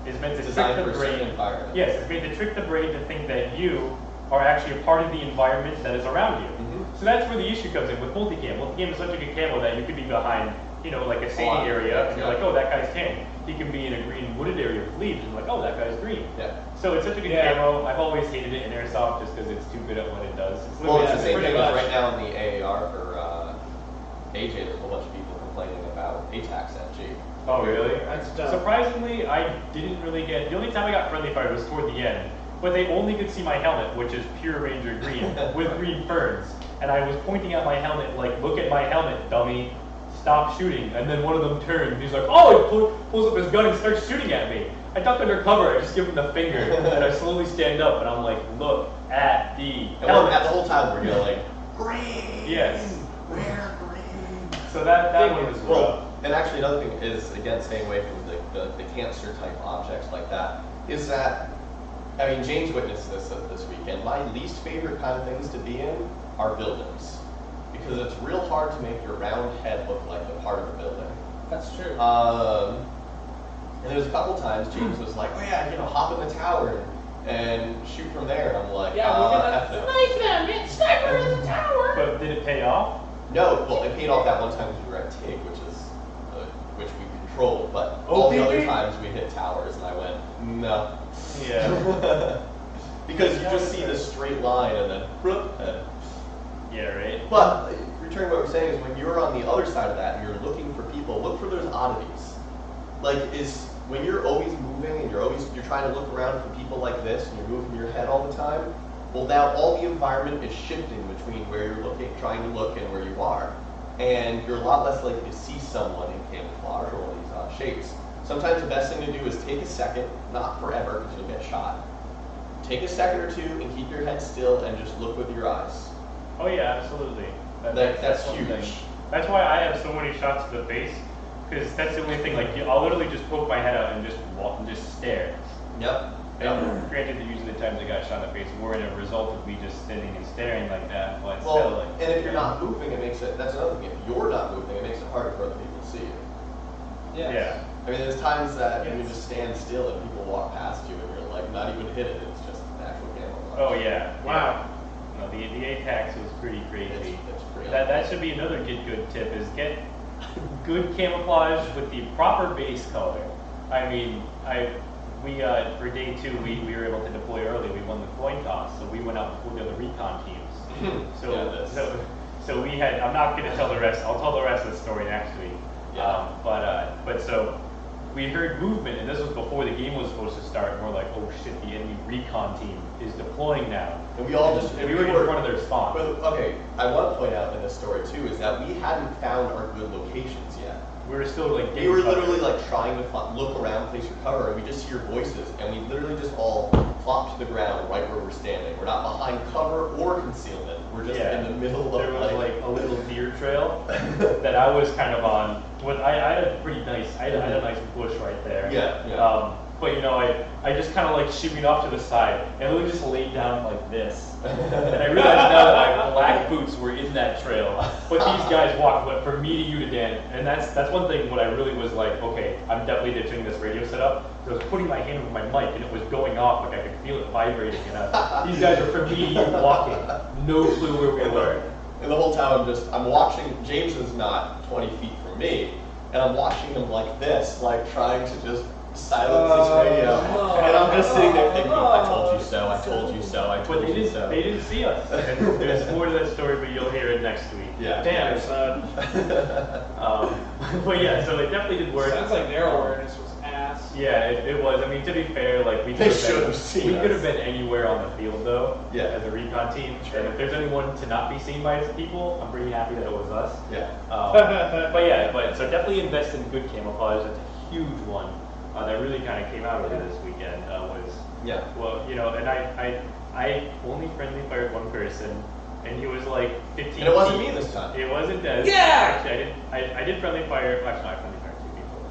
is meant to trick the brain. Yes, it's meant to trick the brain to think that you are actually a part of the environment that is around you. So that's where the issue comes in with multicam. Multicam is such a good camo that you could be behind, like a sandy area, and you're like, oh, that guy's tan. He can be in a green wooded area with leaves, and like, oh, that guy's green. Yeah. So it's such a good camo. I've always hated it in Airsoft just because it's too good at what it does. It's the same thing as right now in the AAR for AJ. There's a whole bunch of people complaining about ATAX FG. Oh, really? That's dumb. Surprisingly, I didn't really get. The only time I got friendly fire was toward the end, but they only could see my helmet, which is pure Ranger green with green ferns, and I was pointing at my helmet like, "Look at my helmet, dummy! Stop shooting!" And then one of them turned, and he's like, "Oh!" He pulls up his gun and starts shooting at me. I duck under cover. I just give him the finger, and I slowly stand up, and I'm like, "Look at the helmet." At the whole time we're yelling, "Green! Yes. We're green!" So that one was rough. And actually another thing is, again, staying away from the cancer type objects like that, is that, James witnessed this weekend. My least favorite kind of things to be in are buildings. Because it's real hard to make your round head look like a part of the building. That's true. And there was a couple times James was like, oh yeah, hop in the tower and shoot from there. And I'm like, yeah, we're gonna snipe them, get sniper in the tower. But did it pay off? No, well, it paid off that one time because we were at TIG, which we controlled, but all the other times we hit towers, and I went, no. Yeah. Because you just see this straight line, and then, yeah, right. But returning to what we're saying is, when you're on the other side of that, and you're looking for people, look for those oddities. Like, when you're always moving, and you're trying to look around for people like this, and you're moving your head all the time, well, now all the environment is shifting between where you're looking, trying to look, and where you are. And you're a lot less likely to see someone in camouflage or one of these shapes. Sometimes the best thing to do is take a second, not forever because you'll get shot. Take a second or two and keep your head still and just look with your eyes. Oh yeah, absolutely. That's huge. That's why I have so many shots to the face, because that's the only thing. Like, I'll literally just poke my head out and just walk and just stare. Yep. And granted, that usually the times I got shot in the face were in a result of me just sitting and staring like that. But still, like, and if you're not moving, that's another thing. If you're not moving, it makes it harder for other people to see you. Yeah. There's times that you just stand still and people walk past you and you're like not even hit it. It's just an actual camouflage. Oh yeah. Wow. No, the ATAX was pretty crazy. It's pretty that should be another good tip, is get good camouflage with the proper base color. For day 2 we were able to deploy early. We won the coin toss, so we went out before the other recon teams. So we had. I'm not going to tell the rest. I'll tell the rest of the story actually. Yeah. But so we heard movement, and this was before the game was supposed to start. And we're like, oh shit, the enemy recon team is deploying now. And we all we were in front of their spawn. Okay, I want to point out in this story too is that we hadn't found our good locations yet. We were still like. We were literally like trying to look around, place your cover, and we just hear voices, and we literally just all plop to the ground right where we're standing. We're not behind cover or concealment. We're just in the middle of. There was like a little deer trail that I was kind of on. I had a pretty nice. I had a nice bush right there. Yeah. But I just kind of like shimmied off to the side and literally just laid down like this. And I realized now that my black boots were in that trail. But these guys walked from me to you to Dan. And that's one thing what I really was like, okay, I'm definitely ditching this radio setup. So I was putting my hand over my mic and it was going off, like I could feel it vibrating. And these guys are from me to you walking. No clue where we were. And the whole time I'm watching, James is not 20 feet from me, and I'm watching him like this, like trying to just Silence is radio. no. And I'm just sitting there thinking, I told you so, I told you so, I But told you so. they didn't see us. And there's more to that story, but you'll hear it next week. Yeah. Damn, son. But yeah, so it definitely did work. Sounds like their awareness was ass. Yeah, it was. I mean, to be fair, like They should have seen we us. could have been anywhere on the field though, Yeah. as a recon team. Sure. And if there's anyone to not be seen by people, I'm pretty happy that it was us. Yeah. But so definitely invest in good camouflage. That's a huge one that really kind of came out of it this weekend. Yeah. Well, you know, and I only friendly fired one person, and he was like 15. And it wasn't feet. me this time. It wasn't Des. Yeah! Actually, I did friendly fire. Actually, I friendly fired two people.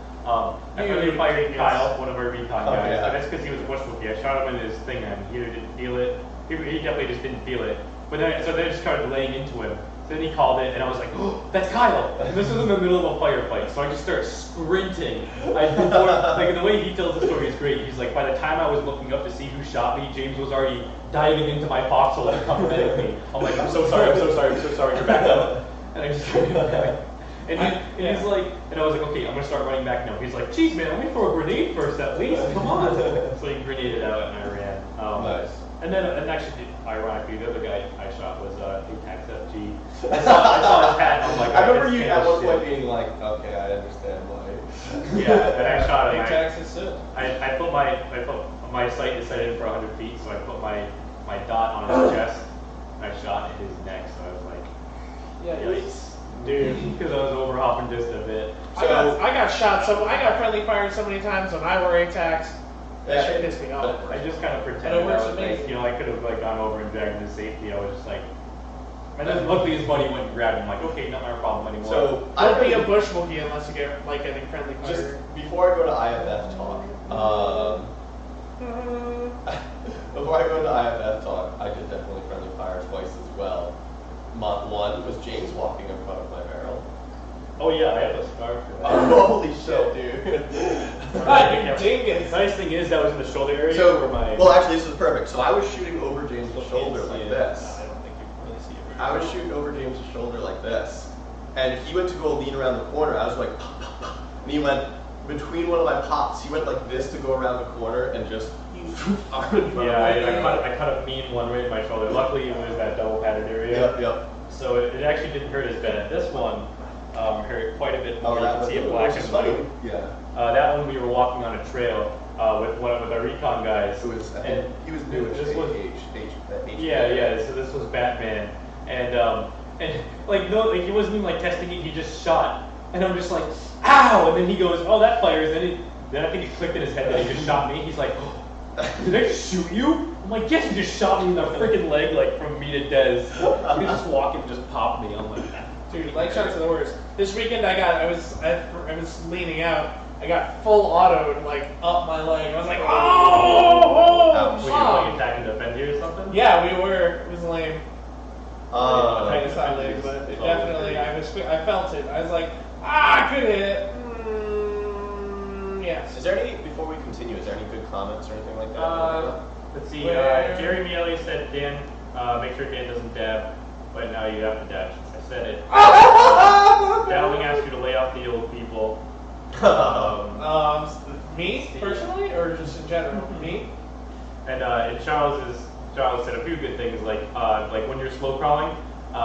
I You friendly fired genius. Kyle, one of our recon Oh, guys, yeah. but that's because he was a bush rookie. I shot him in his thing, and he either didn't feel it. He definitely just didn't feel it. But then, so then I just started laying into him. So then he called it, and I was like, "Oh, that's Kyle!" And this was in the middle of a firefight, so I just started sprinting. Like the way he tells the story is great. He's like, by the time I was looking up to see who shot me, James was already diving into my foxhole to come medic me. I'm like, "I'm so sorry, I'm so sorry, I'm so sorry." You're back up, and I just started back. And he's like, and I was like, "Okay, I'm gonna start running back now." He's like, "Geez, man, let me throw a grenade first, at least. Come on." So he grenaded out, and I ran. Nice. And actually, ironically, the other guy I shot was Atax FG. I saw his hat, and I'm like, I remember "This you can't at one shit." point being like, okay, I understand why. Yeah, and I shot him. Big taxes too. I put my sight decided for 100 feet, so I put my dot on his chest, and I shot his neck. So I was like, yikes, dude, because I was overhopping just a bit. I got shot. So I got friendly fired so many times when I were ATAX. That shit pissed me off. I just kind of But pretended it I works was for me. like, you know, I could have like gone over and dragged him to safety. I was just like, and then luckily his buddy went and grabbed him. Like, okay, not my problem anymore. So Don't be a bush Wookiee unless you get like getting friendly just fire. before I go to IFF talk, before I go to IFF talk, I did definitely friendly fire twice as well. One was James walking in front of my barrel. oh yeah, I have a scar for that. Oh, holy shit, dude. God, you dingus. The nice thing is that was in the shoulder area So, where my. well, actually, this is perfect. So I was shooting over James's shoulder like this. I don't think you can really see it. Very I was well. shooting over James's shoulder like this, and he went to go lean around the corner. I was like, pop, pop, pop. And he went between one of my pops. He went like this to go around the corner and just arm in front Yeah, of me. I cut a mean one right in my shoulder. Luckily, it was that double padded area. Yep. So it actually didn't hurt as bad. This one hurt quite a bit more. Oh, You that can was see it black which and is funny. blue. Yeah. That one we were walking on a trail with our recon guys. Who was? and He was new. This was H. yeah. So this was Batman, and like no, like he wasn't even like testing it. He just shot, and I'm just like, ow! And then he goes, oh, that fires. Then I think it clicked in his head that he just shot me. He's like, oh, did I just shoot you? I'm like, yes, you just shot me in the freaking leg, like from me to Dez. He was just walking, and just popped me. I'm like, Dude, leg shots are the worst. This weekend I was leaning out. I got full autoed like up my leg. I was like, oh, were you fuck. like attack and defend here or something? Yeah, we were. It was lame. I Uh, not lame, but it definitely I felt it. I was like, good hit. Yes. Is there any before we continue? Is there any good comments or anything like that? Let's see. Where- Jerry Miele said, Dan, make sure Dan doesn't dab. But now you have to dab. I said it. Dowling asked you to lay off the old people. Me personally, or just in general? Me? And Charles said a few good things like when you're slow crawling,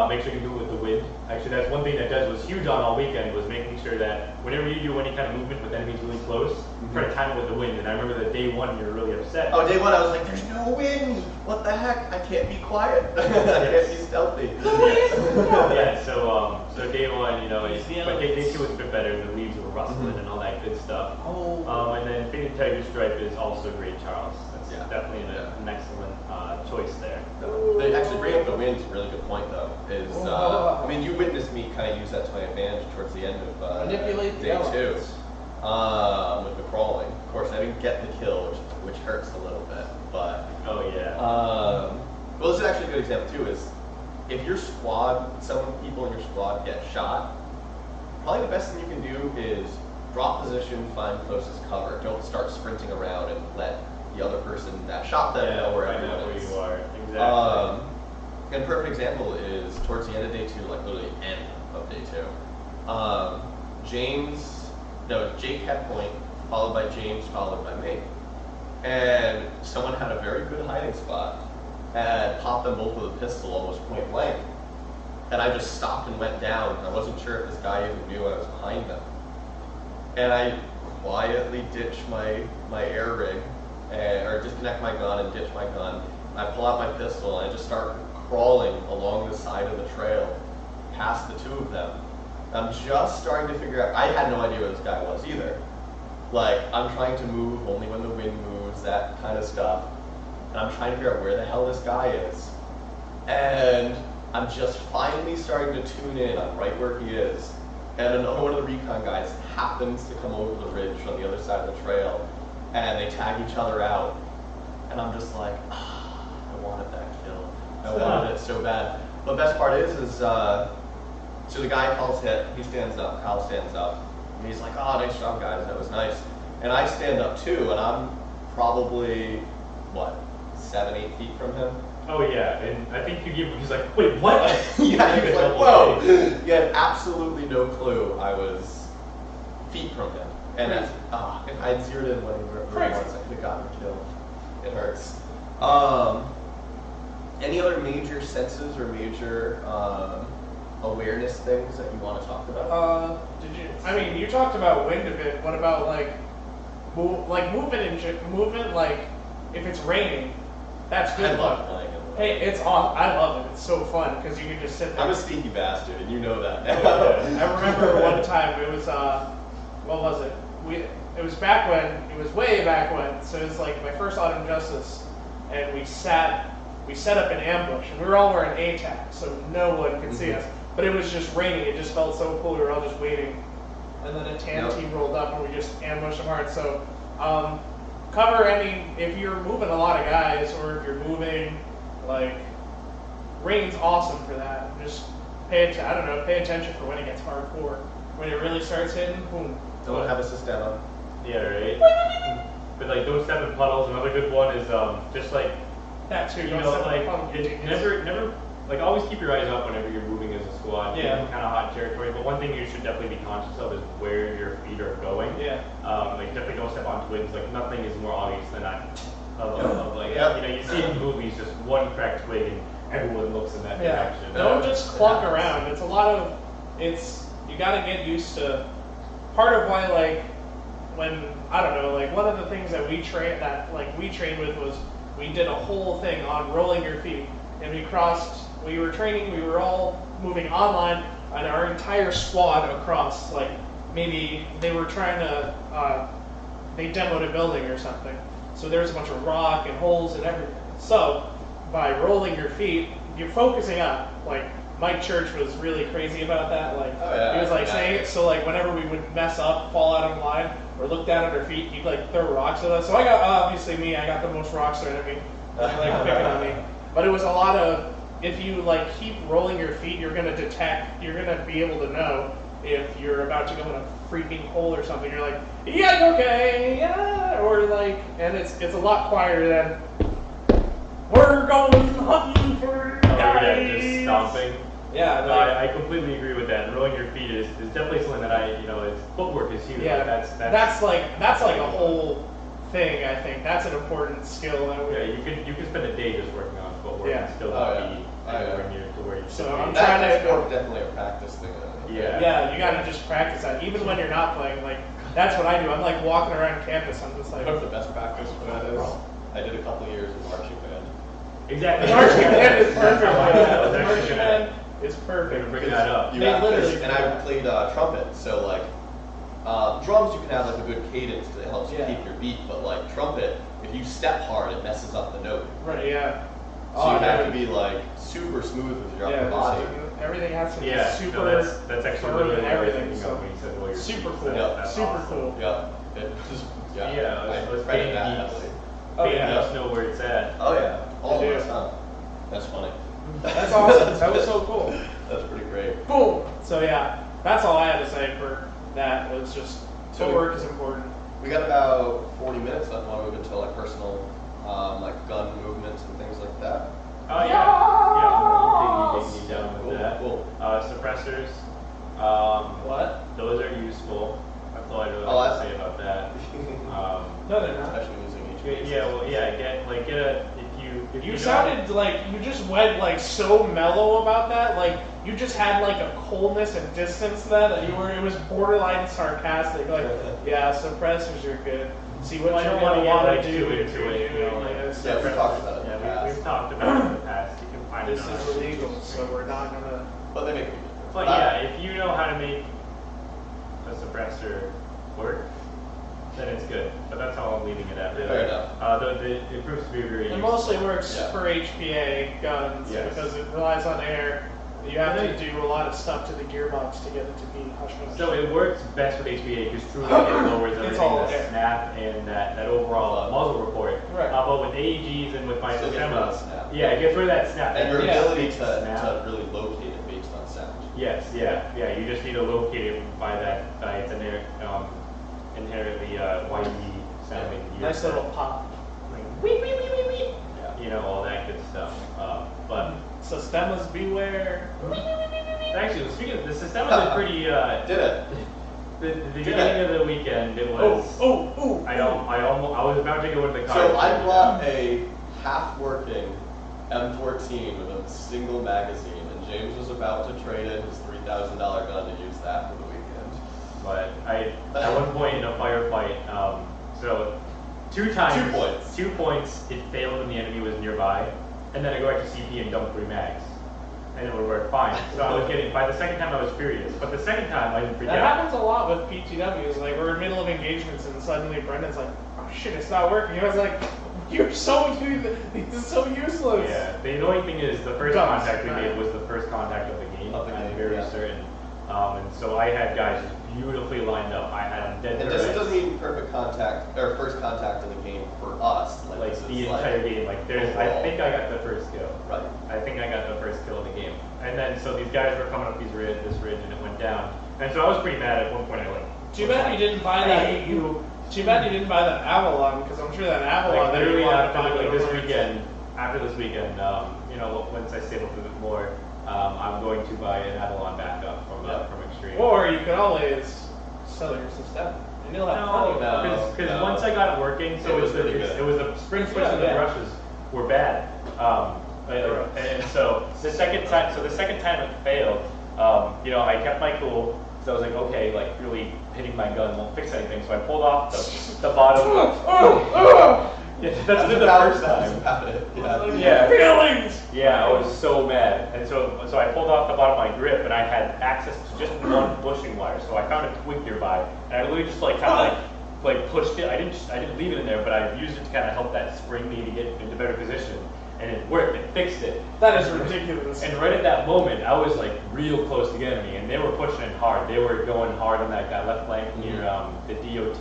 make sure you do it with the wind. Actually, that's one thing that Des was huge on all weekend, was making sure that whenever you do any kind of movement with enemies really close, try to time it with the wind. And I remember that day one you were really upset. Oh, day one I was like, there's no wind. What the heck? I can't be quiet. I can't be stealthy. Yeah, so day one, you know, Yeah. but day two was a bit better. The leaves were rustling and all that good stuff. Oh. And then Faded Tiger Stripe is also great, Charles. That's Yeah. definitely an excellent choice there. They actually bring up the wind. A really good point though. Is I mean, you witnessed me kind of use that to my advantage towards the end of Manipulate the day two elements. with the crawling. Of course, I didn't get the kill, which hurts a little bit, but. Oh yeah. Well, this is actually a good example too. Is if your squad, some people in your squad get shot, probably the best thing you can do is drop position, find closest cover. Don't start sprinting around and let the other person that shot them know where I know everyone where is. you are. Exactly. And a perfect example is towards the end of day two, like literally end of day two. Jake had point, followed by James, followed by me. And someone had a very good hiding spot and popped them both with a pistol almost point blank. And I just stopped and went down. I wasn't sure if this guy even knew I was behind them. And I quietly ditch my air rig, or disconnect my gun and ditch my gun. I pull out my pistol and I just start crawling along the side of the trail past the two of them. I'm just starting to figure out, I had no idea where this guy was either. Like, I'm trying to move only when the wind moves, that kind of stuff. And I'm trying to figure out where the hell this guy is. And I'm just finally starting to tune in on right where he is. And another one of the recon guys happens to come over the ridge on the other side of the trail. And they tag each other out. And I'm just like, I wanted that kill. I wanted it so bad. But the best part is so the guy calls hit, he stands up, Kyle stands up. And he's like, oh, nice job, guys, that was nice. And I stand up too, and I'm probably, 7, 8 feet from him? Oh yeah, and I think he's like, wait, what? Yeah, he was like, whoa! He had absolutely no clue I was feet from him. And if I'd zeroed in when he was, I could have gotten a kill. It hurts. Any other major senses or major awareness things that you want to talk about? You talked about wind a bit. What about movement? Like, if it's raining, that's good. I love playing it. Hey, it's awesome. I love it. It's so fun because you can just sit there. I'm a sneaky bastard, and you know that. I remember one time it was what was it? It was back when. It was way back when. So it was like my first Autumn Justice, and we set up an ambush, and we were all wearing ATAC, so no one could see us. But it was just raining. It just felt so cool. We were all just waiting, and then a TAN team rolled up, and we just ambushed them hard. So cover any if you're moving a lot of guys, or if you're moving rain's awesome for that. Just pay attention for when it gets hardcore. When it really starts hitting, boom. Don't have a system. Yeah, right. But don't step in puddles. Another good one is just that too. Never always keep your eyes up whenever you're moving as a squad. Yeah. Kind of hot territory. But one thing you should definitely be conscious of is where your feet are going. Yeah. Definitely don't step on twigs. Nothing is more obvious than that. You see in movies just one cracked twig and everyone looks in that direction. Don't just clunk around. It's a lot of you gotta get used to. Part of why one of the things that we trained with was we did a whole thing on rolling your feet, and we were training, we were all moving online, and our entire squad across, maybe they were trying to they demoed a building or something, so there's a bunch of rock and holes and everything. So by rolling your feet, you're focusing up. Mike Church was really crazy about that. He was saying it. So whenever we would mess up, fall out of line, or look down at our feet, he'd throw rocks at us. So I got obviously I got the most rocks thrown at me, picking on me. But it was a lot of if you keep rolling your feet, you're gonna be able to know if you're about to go in a freaking hole or something. You're like, yeah, okay, yeah, or and it's a lot quieter than we're going hunting for guys. Just stomping. Yeah, I completely agree with that. And rolling your feet is definitely something that it's footwork is huge. Yeah, that's a whole thing. I think that's an important skill. You can spend a day just working on footwork and still not be anywhere near to where you should be. That's definitely a practice thing. Yeah, you gotta just practice that, even when you're not playing. That's what I do. I'm walking around campus. I'm just You know what the best practice for that is? I did a couple of years in marching band. Exactly. Marching band is perfect. Marching band is perfect. Bring that up. And I played trumpet, so drums you can have a good cadence that helps you keep your beat, but trumpet, if you step hard, it messes up the note. Right. Yeah. So you have to be super smooth with your upper body. Everything has to be super. No, that's actually really everything. So when you said you're super cool. Super awesome. Cool. Yeah. Let's credit that heavily. Geeks know where it's at. Oh yeah, all the time. That's funny. That's awesome. That was so cool. That's pretty great. Boom. So that's all I had to say for that. It was just footwork is important. We got about 40 minutes left. Want to move into personal, gun movements and things like that. Oh yeah. Digging down with that. Cool. Suppressors. What? Those are useful. That's all I really Oh, have to say about that. No, they're not. Especially using HVAC. Yeah, well, yeah, get a if You know- sounded like you just went like so mellow about that. Like you just had like a coldness and distance to that it was borderline sarcastic. Like, yeah, suppressors are good. See what Well, I you're don't gonna want want to to get, do like, if too you're into it, you know, doing like- this. Yeah, we talked about it in the Yeah, past. we've talked about it in the past. You can find This it on is our illegal, YouTube so we're not gonna. But they make a big difference. But yeah, if you know how to make a suppressor work, then it's good. But that's how I'm leaving it at. Really. Fair enough. It proves to be very It useful. mostly works Yeah. for HPA guns Yes. because it relies on air. You have to do a lot of stuff to the gearbox to get it to be hush hush. So it works best with HBA because truly it lowers It's everything, all the air. snap and that overall muzzle report. Right. But with AEGs and with my Still gets rid of system, the snap. yeah, it gets rid of that snap. And your Yeah. ability Snap. to really locate it based on sound. Yes, yeah. You just need to locate it by its inherently windy sounding. Nice little pop. like, wee wee wee wee wee. You know, all that good stuff. But Sistemas beware. actually, speaking of the system, was pretty. Did it? The beginning of the weekend, it was. I was about to go into the car. So I brought a half-working M14 with a single magazine, and James was about to trade in his $3,000 gun to use that for the weekend. But at one point in a firefight, so 2 times, 2 points. 2 points, it failed when the enemy was nearby, and then I go back to CP and dump 3 mags, and it would work fine. So I was getting, by the second time I was furious, but the second time I didn't freak That out. happens a lot with PTWs. Like we're in the middle of engagements and suddenly Brendan's like, "Oh shit, it's not working." I was like, "You're so this is so useless." Yeah, the annoying thing is the first Dumb. contact we made was the first contact of the game, Of the I'm game, very yeah. certain. And so I had guys just beautifully lined up. I had them dead And to this rights. doesn't mean perfect contact, or first contact in the game for us. Like this the is entire game, like there's, I overall. think I got the first kill. Right. I think I got the first kill of the game. And then, so these guys were coming up this ridge, and it went down. And so I was pretty mad at one point. I like, Too bad you didn't buy I that. hate you. Too bad you didn't buy that Avalon because I'm sure that Avalon. Like literally that you after wanted to like buy this would have weekend, you know, once I save up a bit more, I'm going to buy an Avalon backup from Extreme. Or you could always sell your system and you'll have plenty of No. Because once I got it working, so It was really it good. was the spring switch and Yeah. the brushes were bad. And so the second time it failed, you know, I kept my cool. So I was like, okay, like really hitting my gun won't fix anything. So I pulled off the bottom. Yeah, that's the first time. About it. Yeah. Yeah. Feelings. Yeah, I was so mad, and so I pulled off the bottom of my grip, and I had access to just one bushing wire. So I found a twig nearby, and I literally just like kind of like pushed it. I didn't leave it in there, but I used it to kind of help that spring me to get into better position, and it worked. It fixed it. That is ridiculous. And right at that moment, I was like real close to getting me, and they were pushing it hard. They were going hard on that left flank near the DOT,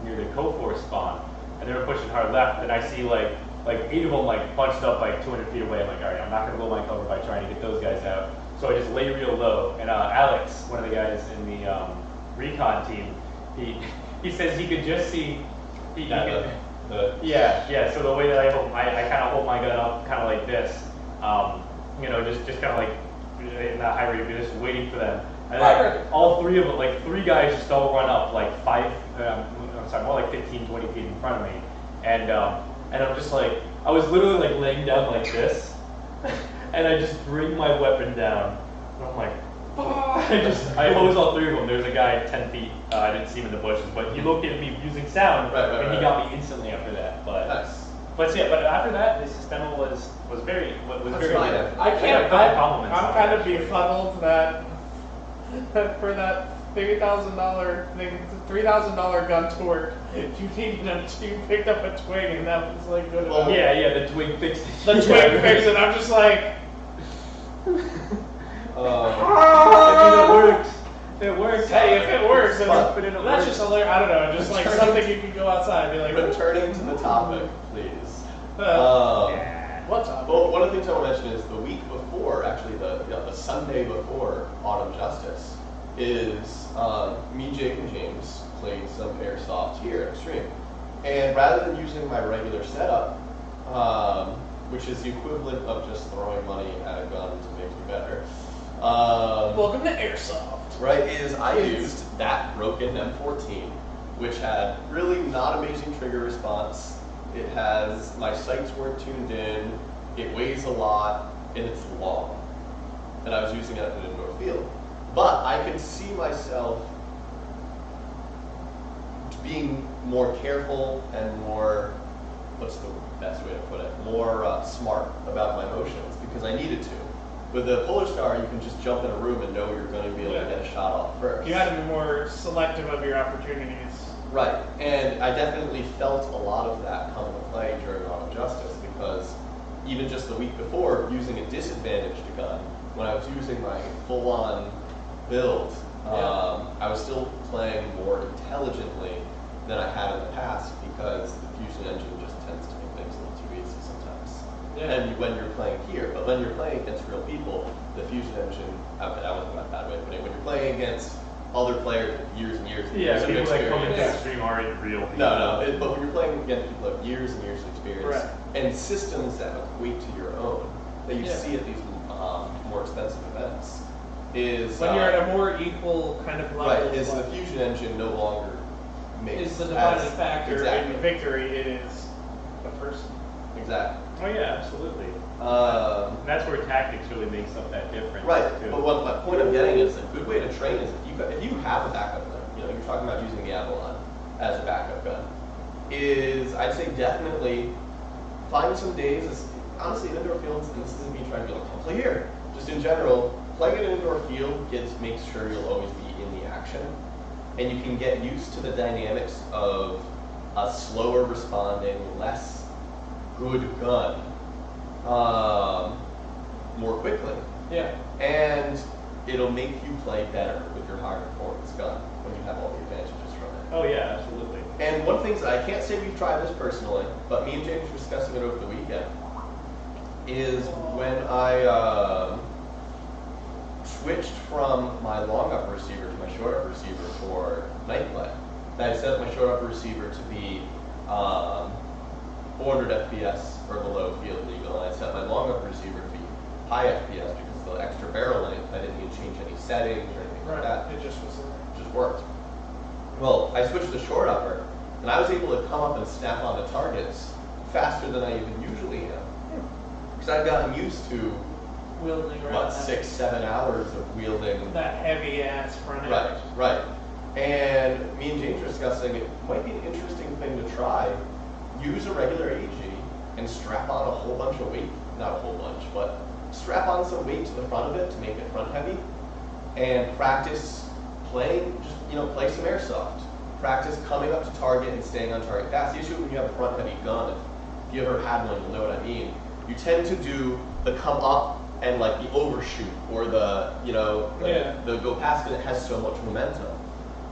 near the Coforce spawn, and they were pushing hard left. And I see like 8 of them like bunched up like 200 feet away. I'm like, all right, I'm not gonna blow my cover by trying to get those guys out. So I just lay real low. And Alex, one of the guys in the recon team, he says he could just see. Yeah. So the way that I kind of hold my gun up, kind of like this, you know, just kind of like in that high rate, just waiting for them. And then all 3 of them, like 3 guys, just all run up like more like 15, 20 feet in front of me, and I'm just like, I was literally like laying down like this, and I just bring my weapon down, and I'm like. I hose all 3 of them. There's a guy 10 feet. I didn't see him in the bushes, but he located me using sound, and he got me instantly after that. But Nice. but after that, the system was very very fine. good. I can't. got compliments I'm on kind it, of actually. befuddled that for that $3,000 thing, $3,000 gun to work, you needed you picked up a twig and that was like good enough. Yeah, the twig fixed it. The twig fixed it. I'm just like. It works. Hey, if it works, then But- that's just hilarious. I don't know, just like something you could go outside and be like, Returning to the topic, please. what's up? Well, one of the things I want to mention is the week before, actually the Sunday before Autumn Justice, is me, Jake, and James played some Airsoft here at Extreme. And rather than using my regular setup, which is the equivalent of just throwing money at a gun to make you better, Welcome to Airsoft. right, is I used that broken M14, which had really not amazing trigger response. It has, my sights weren't tuned in, it weighs a lot, and it's long. And I was using it in an indoor field. But I could see myself being more careful and more, what's the best way to put it, more smart about my motions, because I needed to. With the Polar Star, you can just jump in a room and know you're going to be able to get a shot off first. You had to be more selective of your opportunities. Right, and I definitely felt a lot of that come into play during Auto Justice, because even just the week before, using a disadvantaged gun, when I was using my full-on build, I was still playing more intelligently than I had in the past, because the Fusion engine just tends to make things a little too easy sometimes. Yeah. And when you're playing here, but when you're playing against real people, the Fusion engine, that wasn't a bad way of putting it, when you're playing against other players with years and years and years of people that come into experience. the stream aren't real people. But when you're playing against people who have years and years of experience, Right. and systems that equate to your own, that you see at these more expensive events, is When you're at a more equal kind of level. right, is the Fusion engine no longer makes is the defining as- factor exactly. in victory. It is a person. Exactly. Oh yeah, absolutely. Um, And that's where tactics really makes up that difference. Right, too. but what my point I'm getting is a good way to train is if you have a backup gun, you're talking about using the Avalon as a backup gun, is I'd say definitely find some days, honestly in indoor fields, and this isn't me trying to be like, come play here, just in general, playing an indoor field makes sure you'll always be in the action, and you can get used to the dynamics of a slower responding, less good gun more quickly. Yeah. And it'll make you play better with your higher performance gun when you have all the advantages from it. Oh yeah, absolutely. And one of the things that I can't say we've tried this personally, but me and James were discussing it over the weekend, is when I switched from my long upper receiver to my short upper receiver for night play. And I set my short upper receiver to be 400 FPS or below field legal, and I set my long upper receiver to be high FPS because of the extra barrel length. I didn't need to change any settings or anything like that. It just was. It just worked. Well, I switched to short upper, and I was able to come up and snap onto targets faster than I even usually am. Because I've gotten used to, Wielding around 6, 7 hours of wielding. that heavy ass front end. Right, right. And me and James were discussing it might be an interesting thing to try. Use a regular AG and strap on a whole bunch of weight, not a whole bunch, but strap on some weight to the front of it to make it front heavy, and practice playing, just play some airsoft. Practice coming up to target and staying on target. That's the issue when you have a front heavy gun. If you ever had one, you'll know what I mean. You tend to do the come up and like the overshoot or the go past because it has so much momentum.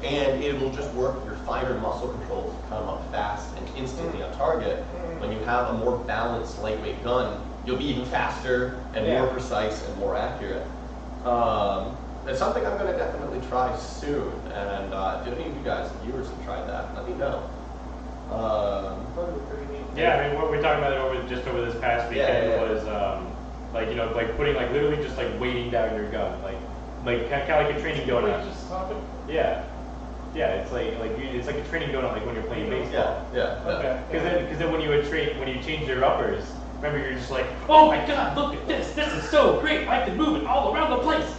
And it will just work your finer muscle controls to come up fast and instantly on target. When you have a more balanced, lightweight gun, you'll be even faster and more precise and more accurate. It's something I'm going to definitely try soon. And if any of you guys, viewers, have tried that, let me know. Yeah, I mean, what we're talking about over this past weekend was like putting literally just weighting down your gun, like kind of like a training donut. Just stop it. Yeah. Yeah, it's like a training donut, like when you're playing baseball. Yeah. Okay. Because then when you change your uppers, remember you're just like, oh my god, look at this! This is so great! I can move it all around the place.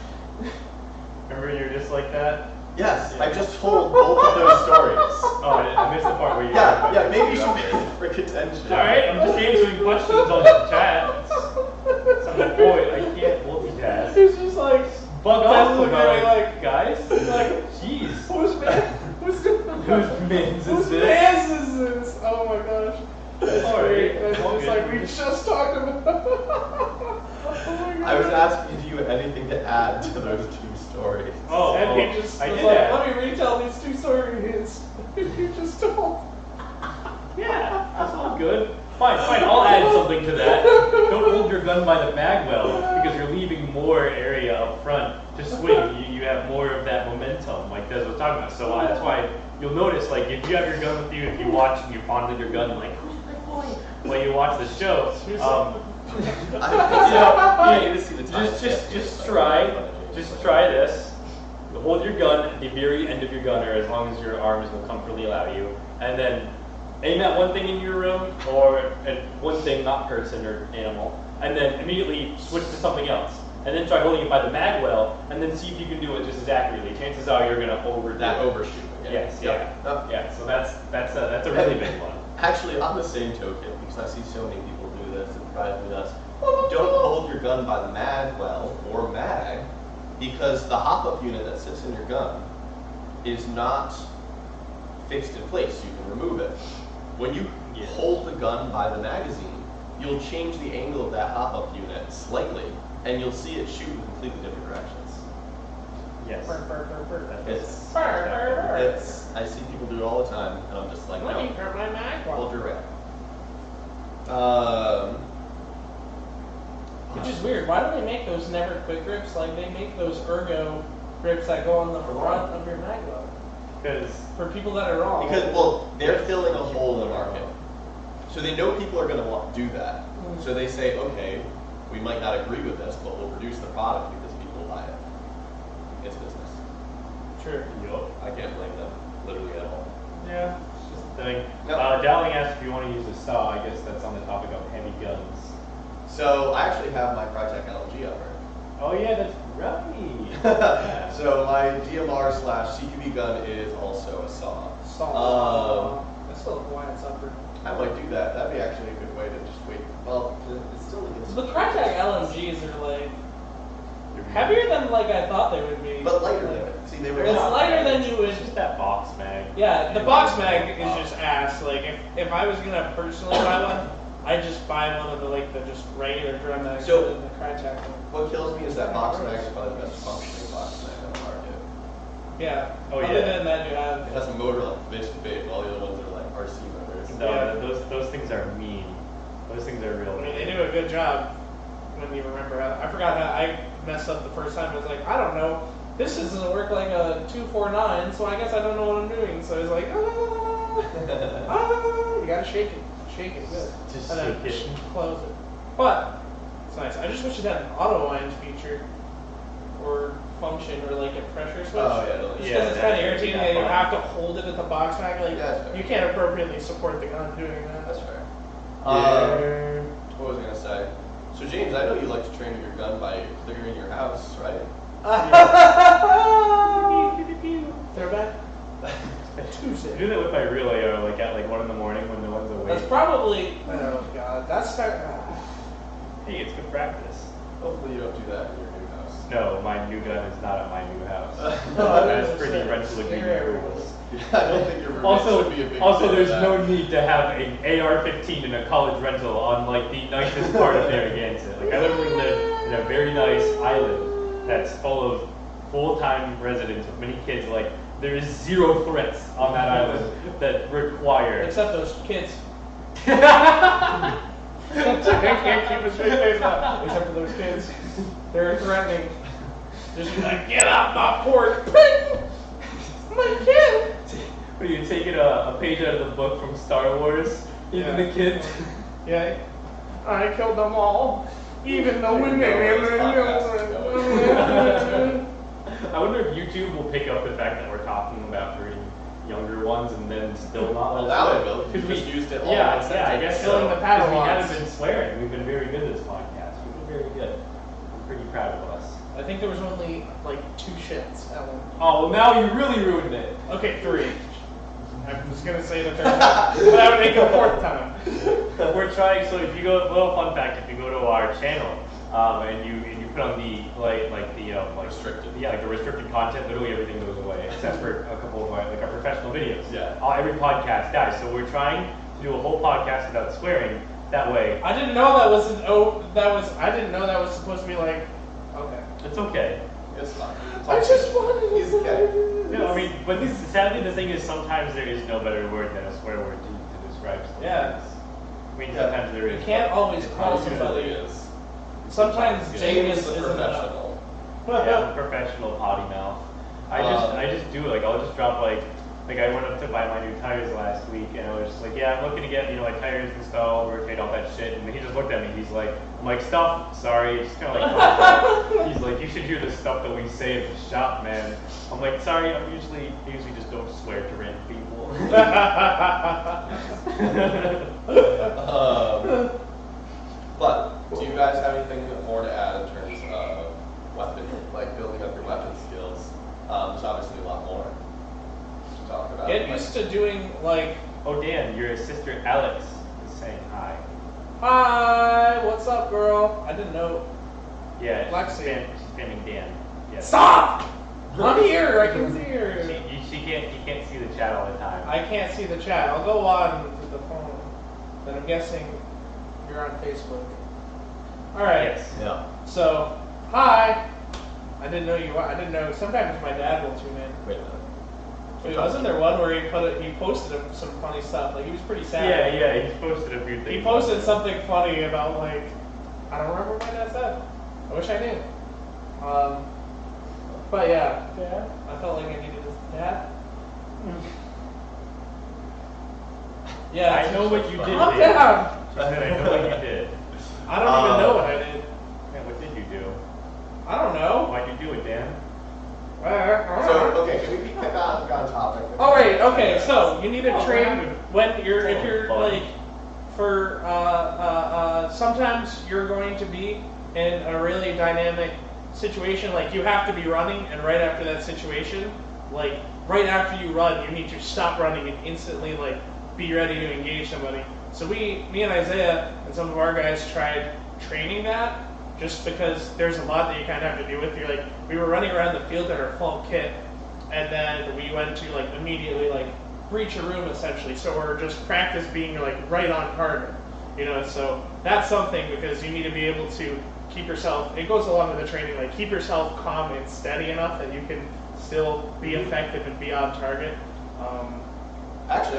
Remember you're just like that. Yes, I just told both of those stories. Oh, I missed the part where you. Yeah. Maybe you should pay freaking attention. All right, I'm just answering questions on the chat. So the point, I can't multitask. It's just like Bug That's off looking about at me guys. It's like, Jeez. whose man? Whose mans is Whose this? man's is this? Oh my gosh. That's All great. right. It's All just good. like we just talked about. Oh my god. I was asking if you had anything to add to those two stories. Oh, And he just I was did like, that. let me retell these two stories you just told. Yeah, that's all good. Fine, I'll add something to that. Don't hold your gun by the mag well, because you're leaving more area up front to swing. You have more of that momentum, like Des was talking about. So that's why you'll notice, like, if you have your gun with you, if you watch and you're fondling your gun, like, who's my boy? When you watch the show, I need to see the time. just try this. You hold your gun at the very end of your gunner as long as your arms will comfortably allow you, and then aim at one thing in your room, or at one thing, not person or animal, and then immediately switch to something else. And then try holding it by the mag well, and then see if you can do it just as accurately. Chances are you're going to overdo That it. overshoot. Yes, Yep. Yep. yeah. So that's a really big one. Actually, on the same token, because I see so many people do this, it drives me nuts. Don't hold your gun by the mag well or mag, because the hop-up unit that sits in your gun is not fixed in place. You can remove it. When you hold the gun by the magazine, you'll change the angle of that hop-up unit slightly, and you'll see it shoot in completely different directions. Yes. I see people do it all the time, and I'm just like, no, Let me grab my mag. hold your rail. Which is weird. Why do they make those never quit grips? Like they make those ergo grips that go on the front of your mag gun. Because For people that are wrong. Because, well, they're filling a hole in the market. So they know people are going to want to do that. So they say, okay, we might not agree with this, but we'll produce the product because people will buy it. It's business. True. I can't blame them, literally at all. yeah, it's just a thing. No. Dowling asked if you want to use a saw. I guess that's on the topic of heavy guns. So I actually have my Crytek LMG up here. Oh yeah, that's right. So my DMR/CQB gun is also a saw. I still have why it's upper. I might do that. That'd be actually a good way to just wait. Well, it's still against The Crytek LMGs are like heavier than like I thought they would be. but lighter than it. See, they were It's lighter than you would. It's just that box mag. Yeah, the box mag is just ass. Like if I was gonna personally buy one, I'd just buy one of the like the just regular drum mags So- than the Crytek one. What kills me is that box mag is probably the best functioning box mag on the market. Yeah. Oh, Other yeah. than that, you have. It has a motor like this big, all the other ones are like RC motors. No, Yeah. those things are mean. Those things are real. I mean, they do a good job when you remember how. I forgot how I messed up the first time. I was like, I don't know. This doesn't work like a 249, so I guess I don't know what I'm doing. So I was like, you gotta shake it good, Just and then shake it. close it. But it's nice. I just wish it had an auto wind feature or function or like a pressure switch. Oh, yeah, Just yeah, because it's kind of that- irritating that you have to hold it at the box mag. Like Yeah, that's fair. you can't appropriately support the gun doing that. That's fair. Yeah. What was I gonna say? So James, I know you like to train your gun by clearing your house, right? Throwback. I Tuesday. do that with my real AR, like at like 1 in the morning when no one's awake. That's probably. Oh god, that's. Hey, it's good practice. Hopefully you don't do that in your new house. No, my new gun is not at my new house. No, That's it's pretty a rental scary agreement rules. I don't think your roommate should be a big Also, fan of there's that. no need to have an AR-15 in a college rental on like the nicest part of Narragansett. Like I literally live in a very nice island that's full of full-time residents with many kids. Like there is zero threats on that island that require. Except those kids. I can't keep a straight face up. Except for those kids. They're threatening. Just like, get out my porch. My kid. What are you taking a page out of the book from Star Wars? Even Yeah. the kids. Yeah. I killed them all. Even though we I wonder if YouTube will pick up the fact that we're talking about very younger ones and then still not. Well, now it will. You Because just used it all Yeah, in I guess so. Killing the Because we Padawans. haven't been swearing. We've been very good at this podcast. We've been very good. I'm pretty proud of us. I think there was only like 2 shits, Ellen. Oh, well, now you really ruined it. Okay, 3. I was gonna say the 3rd time, but I would make it a 4th time. We're trying. So if you go, little fun fact, if you go to our channel and you put on the like Restricted. yeah, like the restricted content, literally everything goes away except for a couple of our professional videos. Yeah. Every podcast dies. So we're trying to do a whole podcast without swearing. That way, I didn't know that was I didn't know that was supposed to be like. Okay. it's okay. It's fine. I just wanted He's okay. No, I mean, but sadly the thing is sometimes there is no better word than a swear word to describe something. Yeah. I mean, sometimes there is. You can't always call It somebody. usually is. Sometimes James genius is the isn't enough. professional. Yeah, I'm a professional potty mouth. I just do it. Like I'll just drop like Like I went up to buy my new tires last week, and I was just like, yeah, I'm looking to get my tires installed, rotate all that shit. And he just looked at me. He's like, I'm like, stuff. Sorry, just kind of like. He's like, you should hear the stuff that we say at the shop, man. I'm like, sorry, I usually just don't swear to random people. But do you guys have anything more to add in terms of weapon, like building up your weapon skills? There's obviously a lot more to talk about. Get used to doing like. Oh, Dan, your sister Alex is saying hi. Hi, what's up, girl? I didn't know. Yeah, Lexi. she's spamming Dan. Yes. Stop! I'm here. I can see her. You can't see the chat all the time. I can't see the chat. I'll go on to the phone. But I'm guessing you're on Facebook. All right. Yes. Yeah. So, hi. I didn't know you. I didn't know. Sometimes my dad will tune in. Wait a minute. Wait, wasn't there one where he posted some funny stuff? Like he was pretty sad. Yeah, he's posted a few things. He posted something funny about like I don't remember what my dad said. I wish I knew. But yeah, Dad, I felt like I needed this. Dad. Yeah, I know what you did. Calm Dan. down. She said, I know what you did. I don't even know what I did. Man, what did you do? I don't know. Why'd you do it, Dan? So, okay, can we get back on topic? All right. Okay. So you need to Oh, train we're having when if you're fun. like for sometimes you're going to be in a really dynamic situation. Like you have to be running, and right after that situation, like right after you run, you need to stop running and instantly like be ready to engage somebody. So me and Isaiah and some of our guys tried training that. Just because there's a lot that you kind of have to do with. You're like, we were running around the field in our full kit, and then we went to like immediately like breach a room essentially. So we're just practice being like right on target, So that's something because you need to be able to keep yourself. It goes along with the training, like keep yourself calm and steady enough that you can still be effective and be on target. Actually,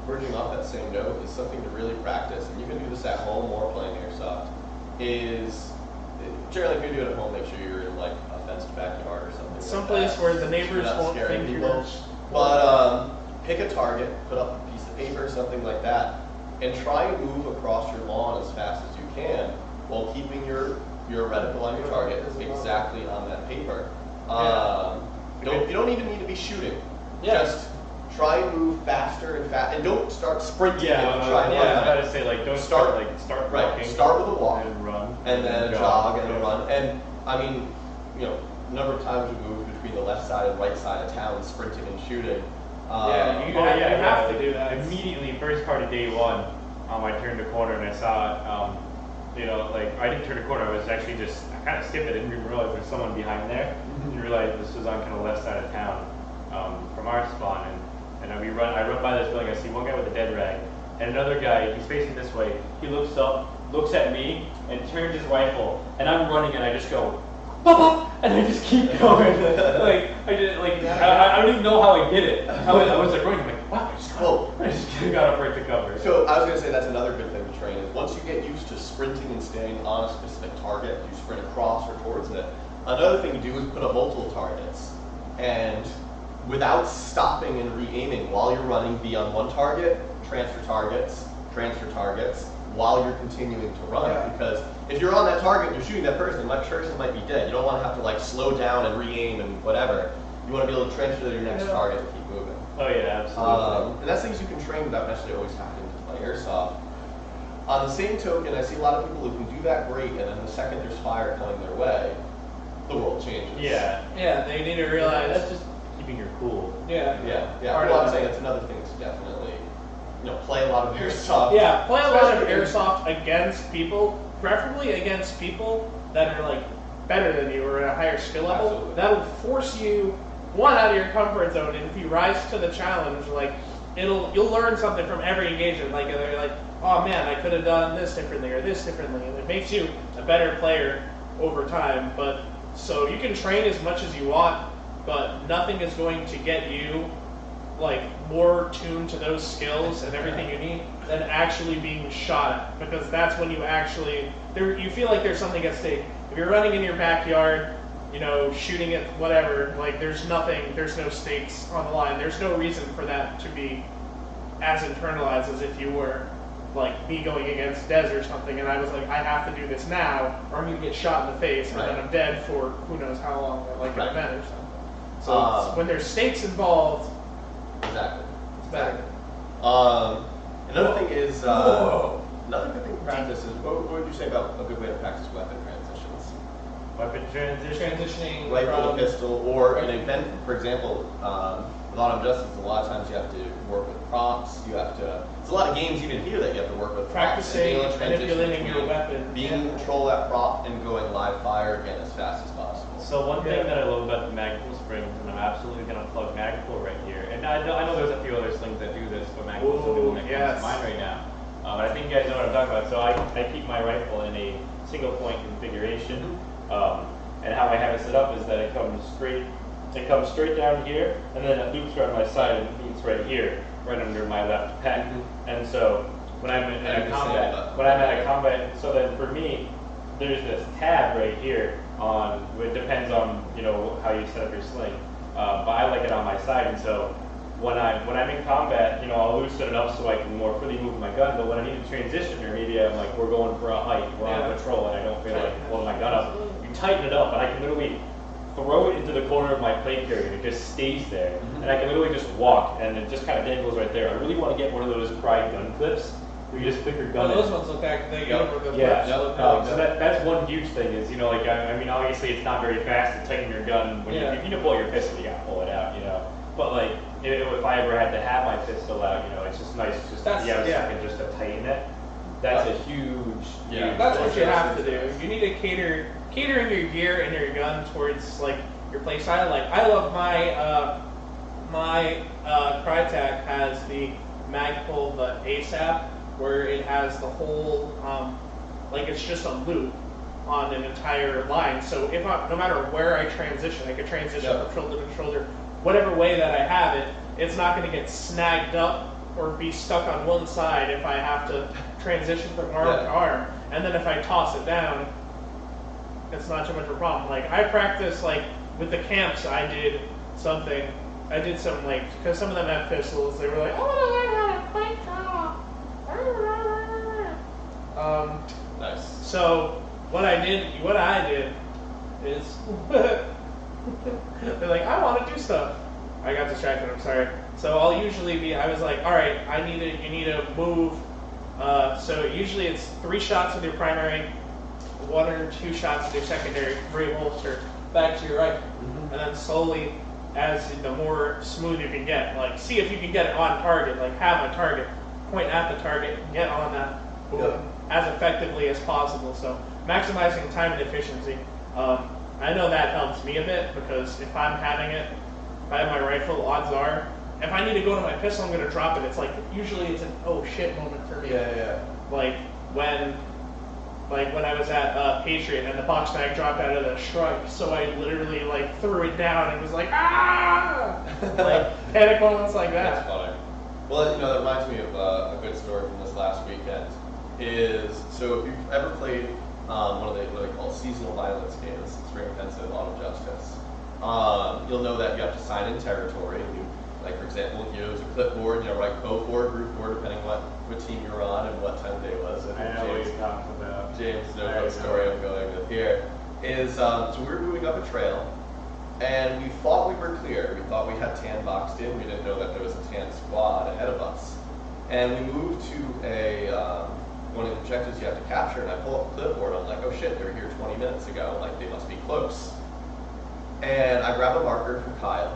verging off that same note is something to really practice, and you can do this at home or playing Airsoft. Generally, if you do it at home, make sure you're in like a fenced backyard or something. Someplace like where the neighbors not won't scaring think people. you're. But pick a target, put up a piece of paper, something like that, and try and move across your lawn as fast as you can while keeping your reticle on your target exactly on that paper. You don't even need to be shooting. Yeah. Just try and move faster and don't start sprinting. Yeah, and try and I was run. about to say like don't start walking. Start with a walk, and run, and then jog and run. And I mean, a number of times we moved between the left side and right side of town, sprinting and shooting. You have to do that. Immediately, first part of day one, I turned a corner and I saw, I didn't turn a corner. I was actually I kind of skipped it. I didn't even realize there's someone behind there. Didn't realize this was on kind of left side of town from our spawn. And I run by this building. I see one guy with a dead rag, and another guy. He's facing this way. He looks up, looks at me, and turns his rifle. And I'm running, and I just go, bop, bop, and I just keep going. I don't even know how I did it. I was like running, like, wow, I just got up right to cover. So I was going to say that's another good thing to train is once you get used to sprinting and staying on a specific target, you sprint across or towards it. Another thing to do is put up multiple targets, and without stopping and re-aiming while you're running, be on one target, transfer targets, while you're continuing to run. Yeah. Because if you're on that target and you're shooting that person might be dead. You don't want to have to like slow down and re-aim and whatever. You want to be able to transfer to your next target and keep moving. Oh yeah, absolutely. And that's things you can train without necessarily always having to play Airsoft. On the same token, I see a lot of people who can do that great, and then the second there's fire coming their way, the world changes. Yeah. Yeah, they need to realize. That's just keeping your cool. Yeah. Well, I'm saying that's another thing to definitely, play a lot of Airsoft. Yeah, play a lot of Airsoft against people, preferably against people that are like better than you or at a higher skill level. Absolutely. That'll force you out of your comfort zone, and if you rise to the challenge, like you'll learn something from every engagement. Like they're like, oh man, I could have done this differently or this differently, and it makes you a better player over time. But so you can train as much as you want, but nothing is going to get you like more tuned to those skills and everything you need than actually being shot at, because that's when you feel like there's something at stake. If you're running in your backyard you know, shooting at whatever. Like, there's nothing, there's no stakes on the line. There's no reason for that to be as internalized as if you were, like, me going against Dez or something, and I was like, I have to do this now, or I'm going to get shot in the face, and then I'm dead for who knows how long, like an event or something. So when there's stakes involved, exactly, it's better. Another thing is, another good thing to practice is, what would you say about a good way to practice weapon transitions? Weapon Transitioning rifle from to pistol, or an event, for example, with Autumn Justice, a lot of times you have to work with props, you have to, there's a lot of games even here that you have to work with props. practicing And manipulating your weapon. being in control of that prop and going live fire again as fast as possible. So one thing that I love about the Magpul Springs, and I'm absolutely going to plug Magpul right here, and I know there's a few other slings that do this, but Magpul's the only one that comes to mind right now. But I think you guys know what I'm talking about. So I keep my rifle in a single point configuration, and how I have it set up is that it comes straight down here, and then it loops around my side and meets right here, right under my left pec. And so when I'm in a combat, so then for me, there's this tab right here on, it depends on, you know, how you set up your sling. But I like it on my side, and so when I'm in combat, you know, I'll loosen it up so I can more freely move my gun. But when I need to transition, or maybe I'm like, we're going for a hike, we're on patrol, and I don't feel like holding my gun up, you tighten it up, and I can literally throw it into the corner of my plate carrier, and it just stays there. And I can literally just walk, and it just kind of dangles right there. I really want to get one of those Pride gun clips, where you just click your gun in. Those ones look back, they go over the so that's one huge thing is, you know, like, I mean, obviously it's not very fast to tighten your gun. When if you pull your pistol, you gotta pull it out, you know. But like, if I ever had to have my pistol out, you know, it's just nice just to be out a second just to tighten it. That's a huge, that's what you have to do. You need to cater your gear and your gun towards like your play style. Like, I love my Crytek has the Magpul, the ASAP, where it has the whole like, it's just a loop on an entire line. So if no matter where I transition, I could transition from shoulder to shoulder, whatever way that I have it, it's not going to get snagged up or be stuck on one side if I have to transition from arm to arm. And then if I toss it down, it's not too much of a problem. Like, I practice, like, with the camps, I did some, like, because some of them have pistols, they were like, I want to learn how to fight draw. Nice. So, what I did is, they're like, I want to do stuff. I got distracted, I'm sorry. So I'll usually be, I was like, all right, you need to move. So usually it's 3 shots with your primary, 1 or 2 shots with your secondary, re-holster, back to your right. And then slowly, as the more smooth you can get, like, see if you can get it on target, like, have a target, point at the target, get on that as effectively as possible. So maximizing time and efficiency. I know that helps me a bit, because if I'm having it, if I have my rifle, odds are, if I need to go to my pistol, I'm going to drop it. It's like, usually it's an oh shit moment for me. Like when I was at Patriot and the box mag dropped out of the shrug, so I literally like threw it down and was like, ah! Like, panic moments like that. That's funny. Well, you know, that reminds me of a good story from this last weekend. So if you've ever played one of what they call seasonal violence games, Spring Offensive, Autumn Justice, you'll know that you have to sign in territory. Like, for example, if you use a clipboard, you know, write co-4, group 4, depending what team you're on and what time of day it was. I know what you're talking about. James knows what story I'm going with here. So we were moving up a trail, and we thought we were clear. We thought we had tan boxed in. We didn't know that there was a tan squad ahead of us. And we moved to one of the objectives you have to capture, and I pull up the clipboard. I'm like, oh shit, they were here 20 minutes ago. Like, they must be close. And I grab a marker from Kyle,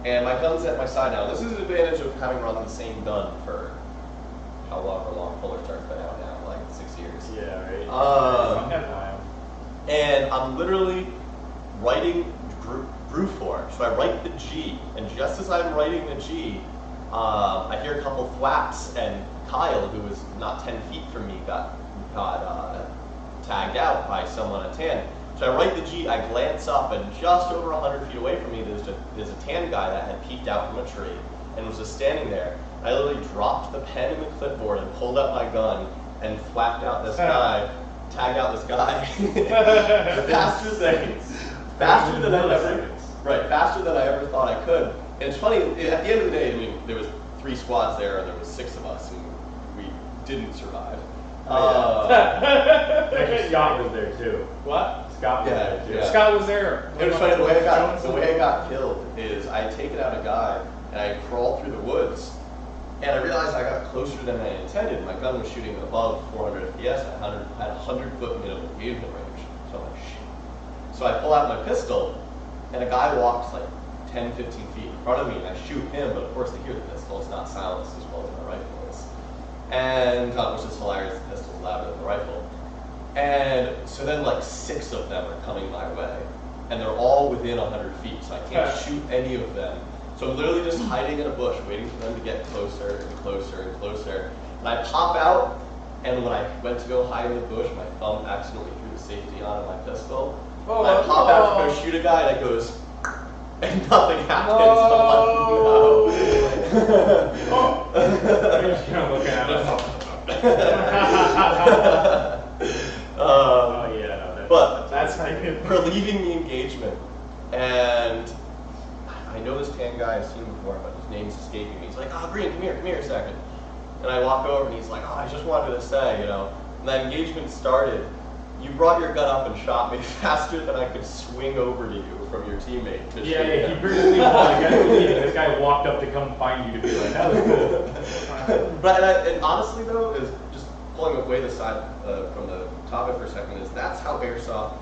and my gun's at my side now. This is an advantage of having run the same gun for however long Fuller Star's been out now, like 6 years. Yeah, right. And I'm literally writing groove 4. So I write the G, and just as I'm writing the G, I hear a couple thwacks, and Kyle, who was not 10 feet from me, got tagged out by someone at tan. So I write the G, I glance up, and just over 100 feet away from me, there's a tan guy that had peeked out from a tree and was just standing there. I literally dropped the pen in the clipboard and pulled up my gun and thwacked out this guy, tagged out this guy. The faster things. faster than I ever, milliseconds. right, faster than I ever thought I could. And it's funny, at the end of the day, I mean, there was 3 squads there, and there was 6 of us, and we didn't survive. Actually, Scott was there too. What? Scott was there too. Yeah. Scott was there. It was funny, the way I got killed is I had taken out a guy, and I crawled through the woods, and I realized I got closer than I intended. My gun was shooting above 400 FPS, I had a 100-foot minimum engagement range. So I'm like, shit. So I pull out my pistol, and a guy walks like 10, 15 feet in front of me, and I shoot him, but of course they hear the pistol. It's not silenced as well as my rifle is. And, which is hilarious, the pistol's louder than the rifle. And so then like 6 of them are coming my way, and they're all within 100 feet, so I can't shoot any of them. So I'm literally just hiding in a bush, waiting for them to get closer and closer and closer. And I pop out, and when I went to go hide in the bush, my thumb accidentally threw the safety on of my pistol. And I pop out to go shoot a guy, and it goes, and nothing happens. No. You're just kind of looking at us. Oh yeah, no, but that's how you. we're leaving the engagement, and I know this tan guy I've seen before, but his name's escaping me. He's like, "Oh, Green, come here a second." And I walk over, and he's like, "Oh, I just wanted to say, you know," when that engagement started, you brought your gun up and shot me faster than I could swing over to you from your teammate. Yeah, he briefly walked. This guy walked up to come find you to be like, that was cool. But and honestly though, is just pulling away the side from the topic for a second, is that's how Airsoft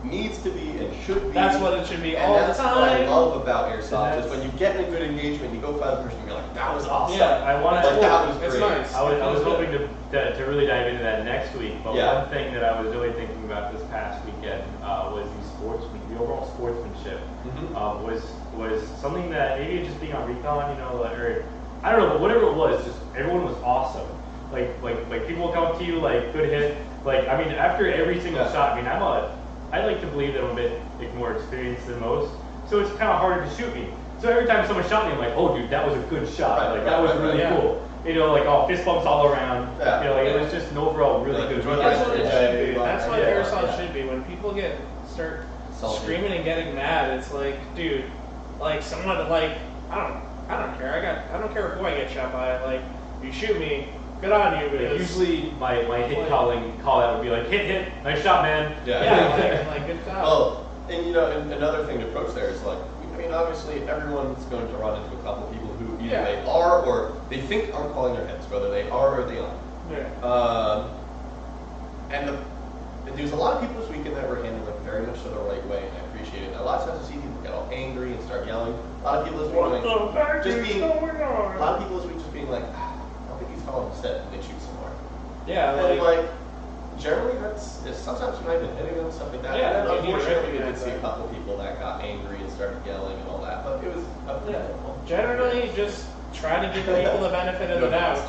needs to be and should be. That's what it should be and all the that's time. what I love about Airsoft is when you get in a good engagement, you go find the person and you're like, that was awesome. Yeah, I wanted like, to. that was It's great. nice. I was hoping to really dive into that next week, but Yeah. one thing that I was really thinking about this past weekend was the overall sportsmanship was something that maybe just being on recon, you know, or I don't know, but whatever it was, just everyone was awesome. Like people will come up to you like good hit. Like I mean, after every single shot, I mean I like to believe that I'm a bit more experienced than most, so it's kind of harder to shoot me. So every time someone shot me, I'm like, oh dude, that was a good shot. That was really cool. You know, like fist bumps all around. You know, like it was just an overall really good run. That's what it should be. That's what Airsoft should be. When people start screaming and getting mad, it's like, dude, like someone like I don't care. I don't care who I get shot by. Like you shoot me, good on you. Like, usually my hit call out would be like hit, nice shot, man. Yeah, like good job. Oh, and you know, and another thing to approach there is like, I mean, obviously everyone's going to run into a couple people who either they are or they think aren't calling their hits, whether they are or they aren't. Yeah. And there's a lot of people this weekend that were handling it very much the right way, and I appreciate it. And a lot of times I see people get all angry and start yelling. A lot of people this week a lot of people this week just being like, I don't think he's calling his hit, and they shoot some more. Yeah, And like generally sometimes you might have been hitting them, stuff like that. Yeah, and you need to unfortunately we did recognize see a that. couple people that got angry and started yelling and all that, but it was Generally, just try to give people the benefit of the doubt.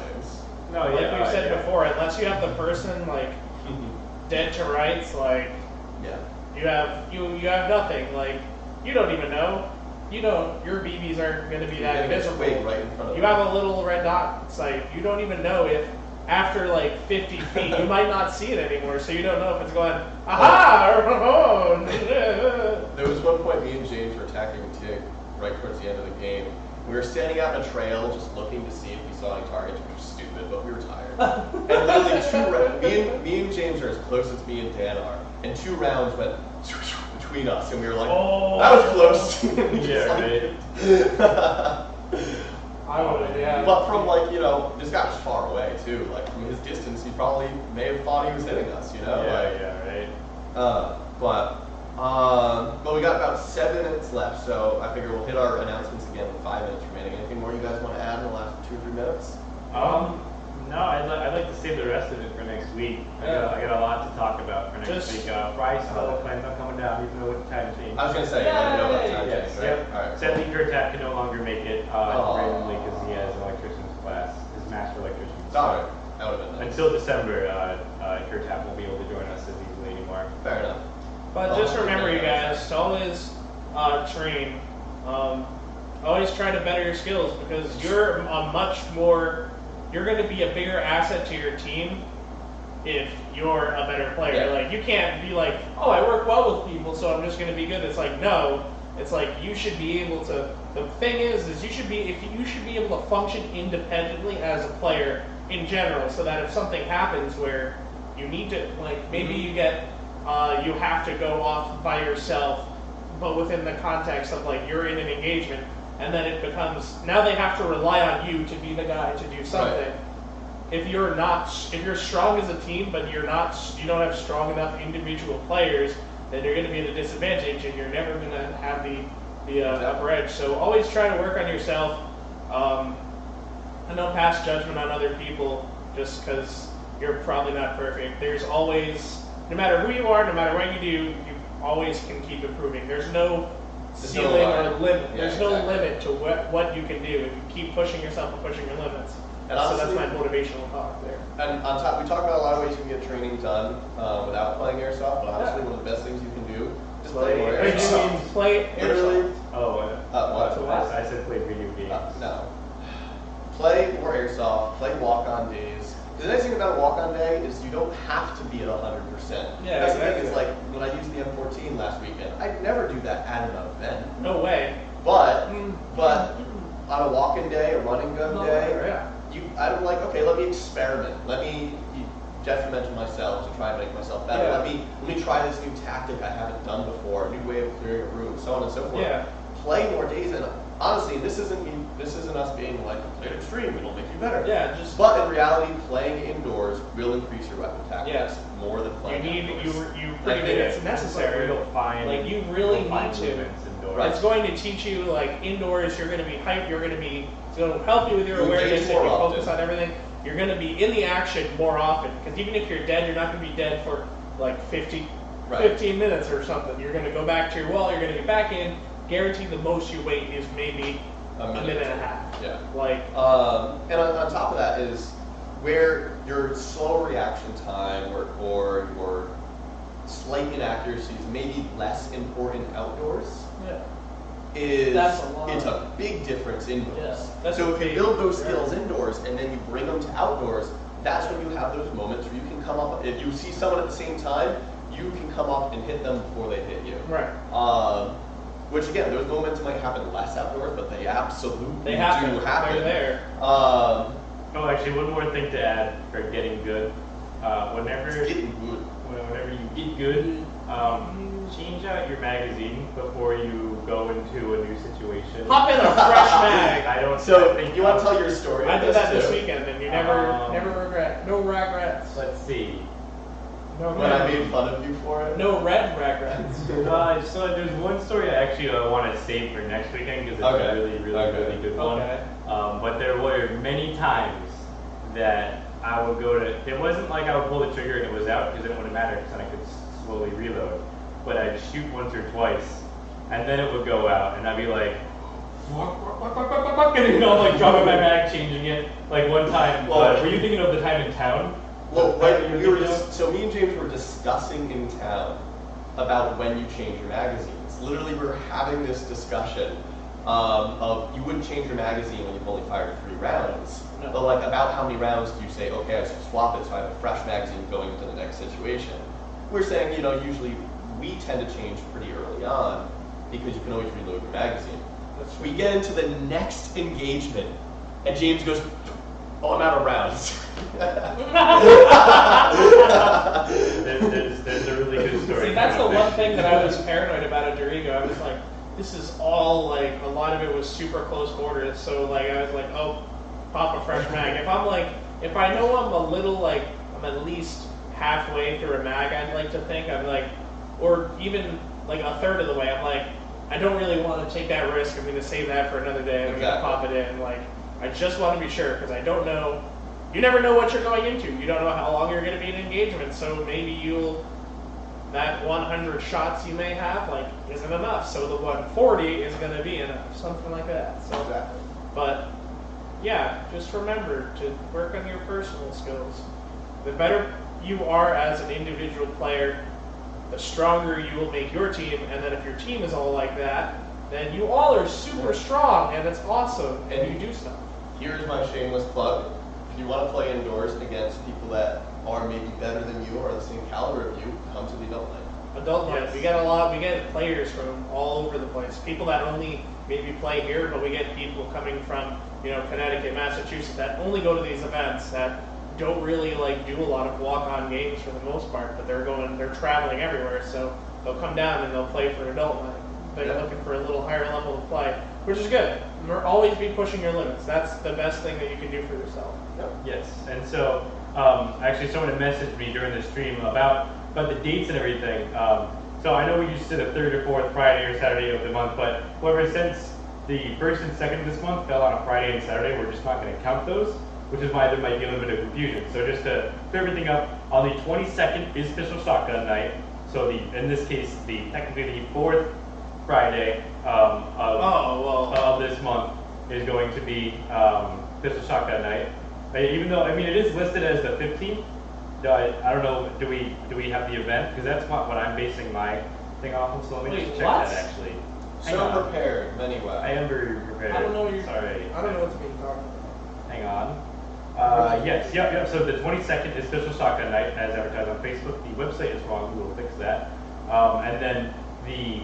No, Like yeah, we said yeah. before, unless you have the person like dead to rights, like you have nothing. Like you don't even know. Your BBs aren't going to be that visible. Right in front of You have a little red dot sight. You don't even know if after like 50 feet you might not see it anymore. So you don't know if it's going aha or oh. There was one point me and James were attacking Tig right towards the end of the game. We were standing out in a trail just looking to see if we saw any targets, which was stupid, but we were tired. And literally me and James are as close as me and Dan are, and 2 rounds went between us, and we were like, that was close. I would, yeah. But from like, you know, this guy was far away too. Like from his distance, he probably may have thought he was hitting us, you know? But we got about 7 minutes left, so I figure we'll hit our announcements again with 5 minutes remaining. Anything more you guys want to add in the last 2 or 3 minutes? No, I'd like to save the rest of it for next week. I got a lot to talk about for next week. Bryce plans on coming down, even though with the time change. I was going to say, I don't know about time change, right? Yep. All right, Sadly, Kurtat can no longer make it randomly because he has an electrician's class, his master electrician. Sorry, that would have been nice. Until December, Kurtat won't be able to join us as easily anymore. Fair enough. But just remember, you guys, to always train. Always try to better your skills because you're going to be a bigger asset to your team if you're a better player. Yeah. Like, you can't be like, oh, I work well with people, so I'm just going to be good. It's like, no. It's like you should be able to. The thing is you should be able to function independently as a player in general, so that if something happens where you need to, like, maybe you get you have to go off by yourself, but within the context of like you're in an engagement, and then it becomes now they have to rely on you to be the guy to do something. Right. If you're strong as a team, but you don't have strong enough individual players, then you're going to be at a disadvantage, and you're never going to have the upper edge. So always try to work on yourself. And don't pass judgment on other people just because you're probably not perfect. There's always, no matter who you are, no matter what you do, you always can keep improving. There's no ceiling or limit. Yeah, There's no limit to what you can do if you keep pushing yourself and pushing your limits. And So honestly, that's my motivational talk there. And on top, we talk about a lot of ways you can get training done without playing airsoft. But honestly, one of the best things you can do is play more Wait, you airsoft. mean play Literally, airsoft? Oh, what? I said play video games. No. Play more airsoft. Play walk-on days. The nice thing about a walk-on day is you don't have to be at 100%. Yeah, That's the thing. exactly. Is like when I used the M14 last weekend, I'd never do that at an event. No way. But on a walk-in day, a running gun No, day, yeah. I'm like, okay, let me experiment. Detrimental myself to try and make myself better. Yeah. Let me try this new tactic I haven't done before, a new way of clearing a room, so on and so forth. Yeah. Play more days, and honestly, this isn't us being like, play it extreme, it'll make you better. Yeah, just But in reality, playing indoors will increase your weapon tactics Yes. more than you playing need outdoors. you pretty much it's necessary. Real fine. Like you really real fine need to. movements indoors. Right. It's going to teach you like indoors. You're going to be hyped. It's going to help you with your You'll awareness engage and more you focus often. on everything. You're going to be in the action more often because even if you're dead, you're not going to be dead for like 15 minutes or something. You're going to go back to your wall. You're going to get back in. Guaranteed, the most you wait is maybe a minute and a half. Yeah. Like and on top of that is where your slow reaction time or your slight inaccuracies may be less important outdoors. yeah. It's That's a big difference indoors. Yeah, that's So a if you big build those difference. skills indoors and then you bring them to outdoors, that's when you have those moments where you can come up. If you see someone at the same time, you can come up and hit them before they hit you. Right. Which again, those moments might happen less outdoors, but they absolutely They happen. do happen. They're there. Oh, actually, one more thing to add for getting good. Whenever It's getting good. whenever you get good, change out your magazine before you go into a new situation. Hop in a fresh mag. I So think you want to tell your story? I of did that this too? weekend, and you never Um, regret. No regrets. Let's see. No When I red. made fun of you for it. No red regrets. So there's one story I actually want to save for next weekend because it's Okay. a really, really, Okay. really good one. Okay. But there were many times that I would go to. It wasn't like I would pull the trigger and it was out because it wouldn't matter because then I could slowly reload. But I'd shoot once or twice, and then it would go out, and I'd be like, and like dropping my mag, changing it. Like one time, Well, were you thinking of the time in town? Well, The time right, that you we were thinking of? just, so me and James were discussing in town about when you change your magazines. Literally, we were having this discussion of you wouldn't change your magazine when you've only fired 3 rounds. No. But like, about how many rounds do you say, okay, I should swap it so I have a fresh magazine going into the next situation? We're saying, usually we tend to change pretty early on because you can always reload your magazine. We get into the next engagement, and James goes, oh, I'm out of rounds. There's a really good story. See, that's the one thing that I was paranoid about at Dorigo. I was like, this is all like a lot of it was super close quarters. So like I was like, oh, pop a fresh mag. If I know I'm a little like I'm at least halfway through a mag, I'd like to think I'm like, or even like a third of the way. I'm like, I don't really want to take that risk. I'm going to save that for another day. I'm going to pop it in. Like, I just want to be sure because I don't know. You never know what you're going into. You don't know how long you're going to be in engagement. So maybe that 100 shots you may have like isn't enough. So the 140 is going to be enough. Something like that. So, Exactly. but yeah, just remember to work on your personal skills. The better you are as an individual player, the stronger you will make your team. And then if your team is all like that, then you all are super strong and it's awesome and you do stuff. Here's my shameless plug. If you want to play indoors against people that are maybe better than you or the same caliber of you, come to the adult night. Adult night. Yes. We get players from all over the place. People that only maybe play here, but we get people coming from, Connecticut, Massachusetts that only go to these events that don't really like do a lot of walk-on games for the most part, but they're traveling everywhere, so they'll come down and they'll play for adult night. They're looking for a little higher level of play, which is good. Always be pushing your limits. That's the best thing that you can do for yourself. Yes, and so actually someone had messaged me during the stream about the dates and everything. So I know we used to the third or fourth Friday or Saturday of the month, but however, since the first and second of this month fell on a Friday and Saturday, we're just not going to count those, which is why there might be a little bit of confusion. So just to clear everything up, on the 22nd is Pistol Shotgun Night. So in this case, technically the fourth Friday of this month is going to be Pistol Shotgun Night. Even though, it is listed as the 15th. I don't know, do we have the event? Because that's what I'm basing my thing off of, so let me just check that actually. So prepared, anyway. I am very prepared. I don't know what you're. Sorry. I don't know what's being talked about. Hang on. Yes, yep. So the 22nd is Pistol Shotgun Night, as advertised on Facebook. The website is wrong. We will fix that. And then the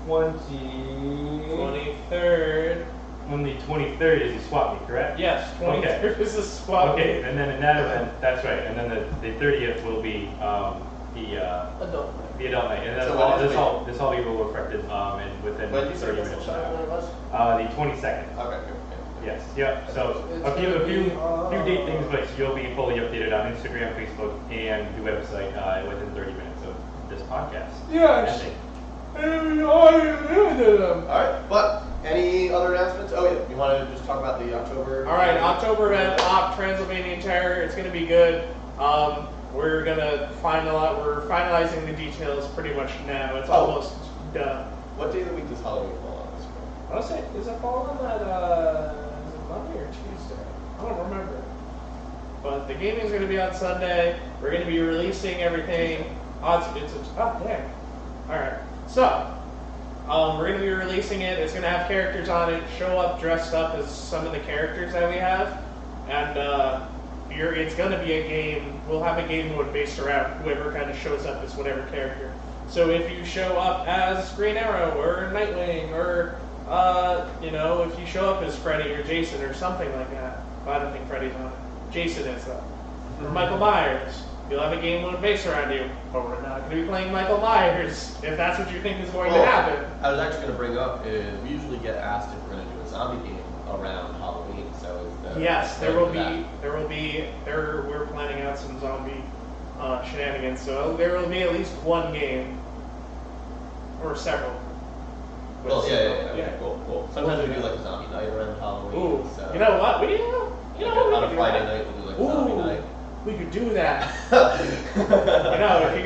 23rd. On the 23rd is the swap meet, correct? Yes, 23rd is the swap meet. Okay, and then in that event, that's right. And then the 30th will be the adult night. The adult night, and So this all be will reflected and within When did you say 30 this minutes. was? The 22nd. Okay, good. Yes. Yep. So a few date things, but you'll be fully updated on Instagram, Facebook, and the website within 30 minutes of this podcast. Yes. Alright, but any other announcements? Oh yeah, you want to just talk about the October? All right, October event, Transylvanian Terror. It's going to be good. We're finalizing the details pretty much now. It's almost done. What day of the week does Halloween fall on this year? I want to say, does it fall on that, is it Monday or Tuesday? I don't remember. But the gaming's going to be on Sunday. We're going to be releasing everything. Oh, dang. All right. So, we're going to be releasing it. It's going to have characters on it. Show up dressed up as some of the characters that we have. And it's going to be a game. We'll have a game mode based around whoever kind of shows up as whatever character. So if you show up as Green Arrow or Nightwing or, if you show up as Freddy or Jason or something like that. I don't think Freddy's on it. Jason is, though. Or Michael Myers. You'll have a game mode based around you, but we're not going to be playing Michael Myers if that's what you think is going to happen. I was actually going to bring up is we usually get asked if we're going to do a zombie game around Halloween. So yes, we're planning out some zombie shenanigans. So there will be at least one game or several. Well, yeah. Cool. Sometimes we do like a zombie night around Halloween. Ooh, so. you know what? On a Friday night we'll do like a zombie night. We could do that. If you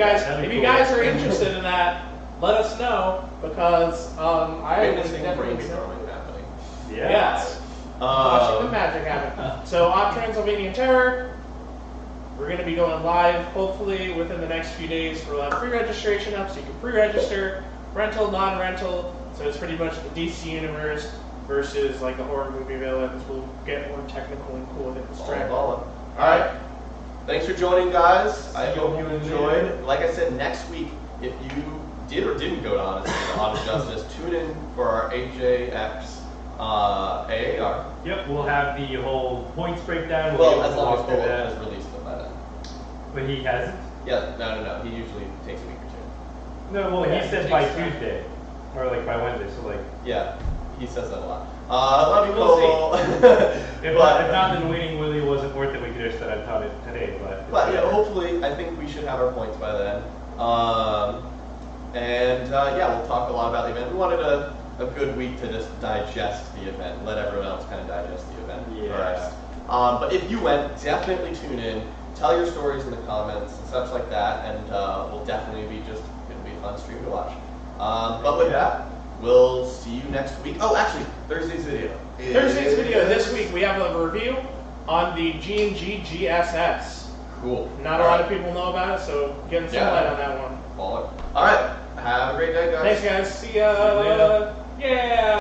guys are interested in that, let us know because I was definitely brainstorming happening. Yeah. Yes. Watching the magic happen. So on Transylvanian Terror, we're going to be going live hopefully within the next few days. We'll have pre-registration up, so you can pre-register, rental, non-rental. So it's pretty much the DC universe versus like the horror movie villains. We'll get more technical and cool with it. All right. Thanks for joining, guys. I hope you enjoyed. Like I said, next week, if you did or didn't go to Honest Justice, tune in for our AJX AAR. Yep, we'll have the whole points breakdown. Well, as long as Cole has released them by then. But he hasn't? Yeah, no. He usually takes a week or two. No, well, he said by Tuesday. Or like by Wednesday, so like... Yeah, he says that a lot. Love you, We'll Cole. If not, then waiting really wasn't worth it. We could have said I've done it today, but hopefully, I think we should have our points by then. We'll talk a lot about the event. We wanted a good week to just digest the event, let everyone else kind of digest the event first. But if you went, definitely tune in. Tell your stories in the comments and such like that, and we'll definitely it'll be a fun stream to watch. But with that, we'll see you next week. Oh, actually, Thursday's video. This week we have a review on the G&G GSS. Cool. Not a lot of people know about it, so getting some light on that one. Baller. All right. Have a great day, guys. Thanks, guys. See ya. See you later. Yeah.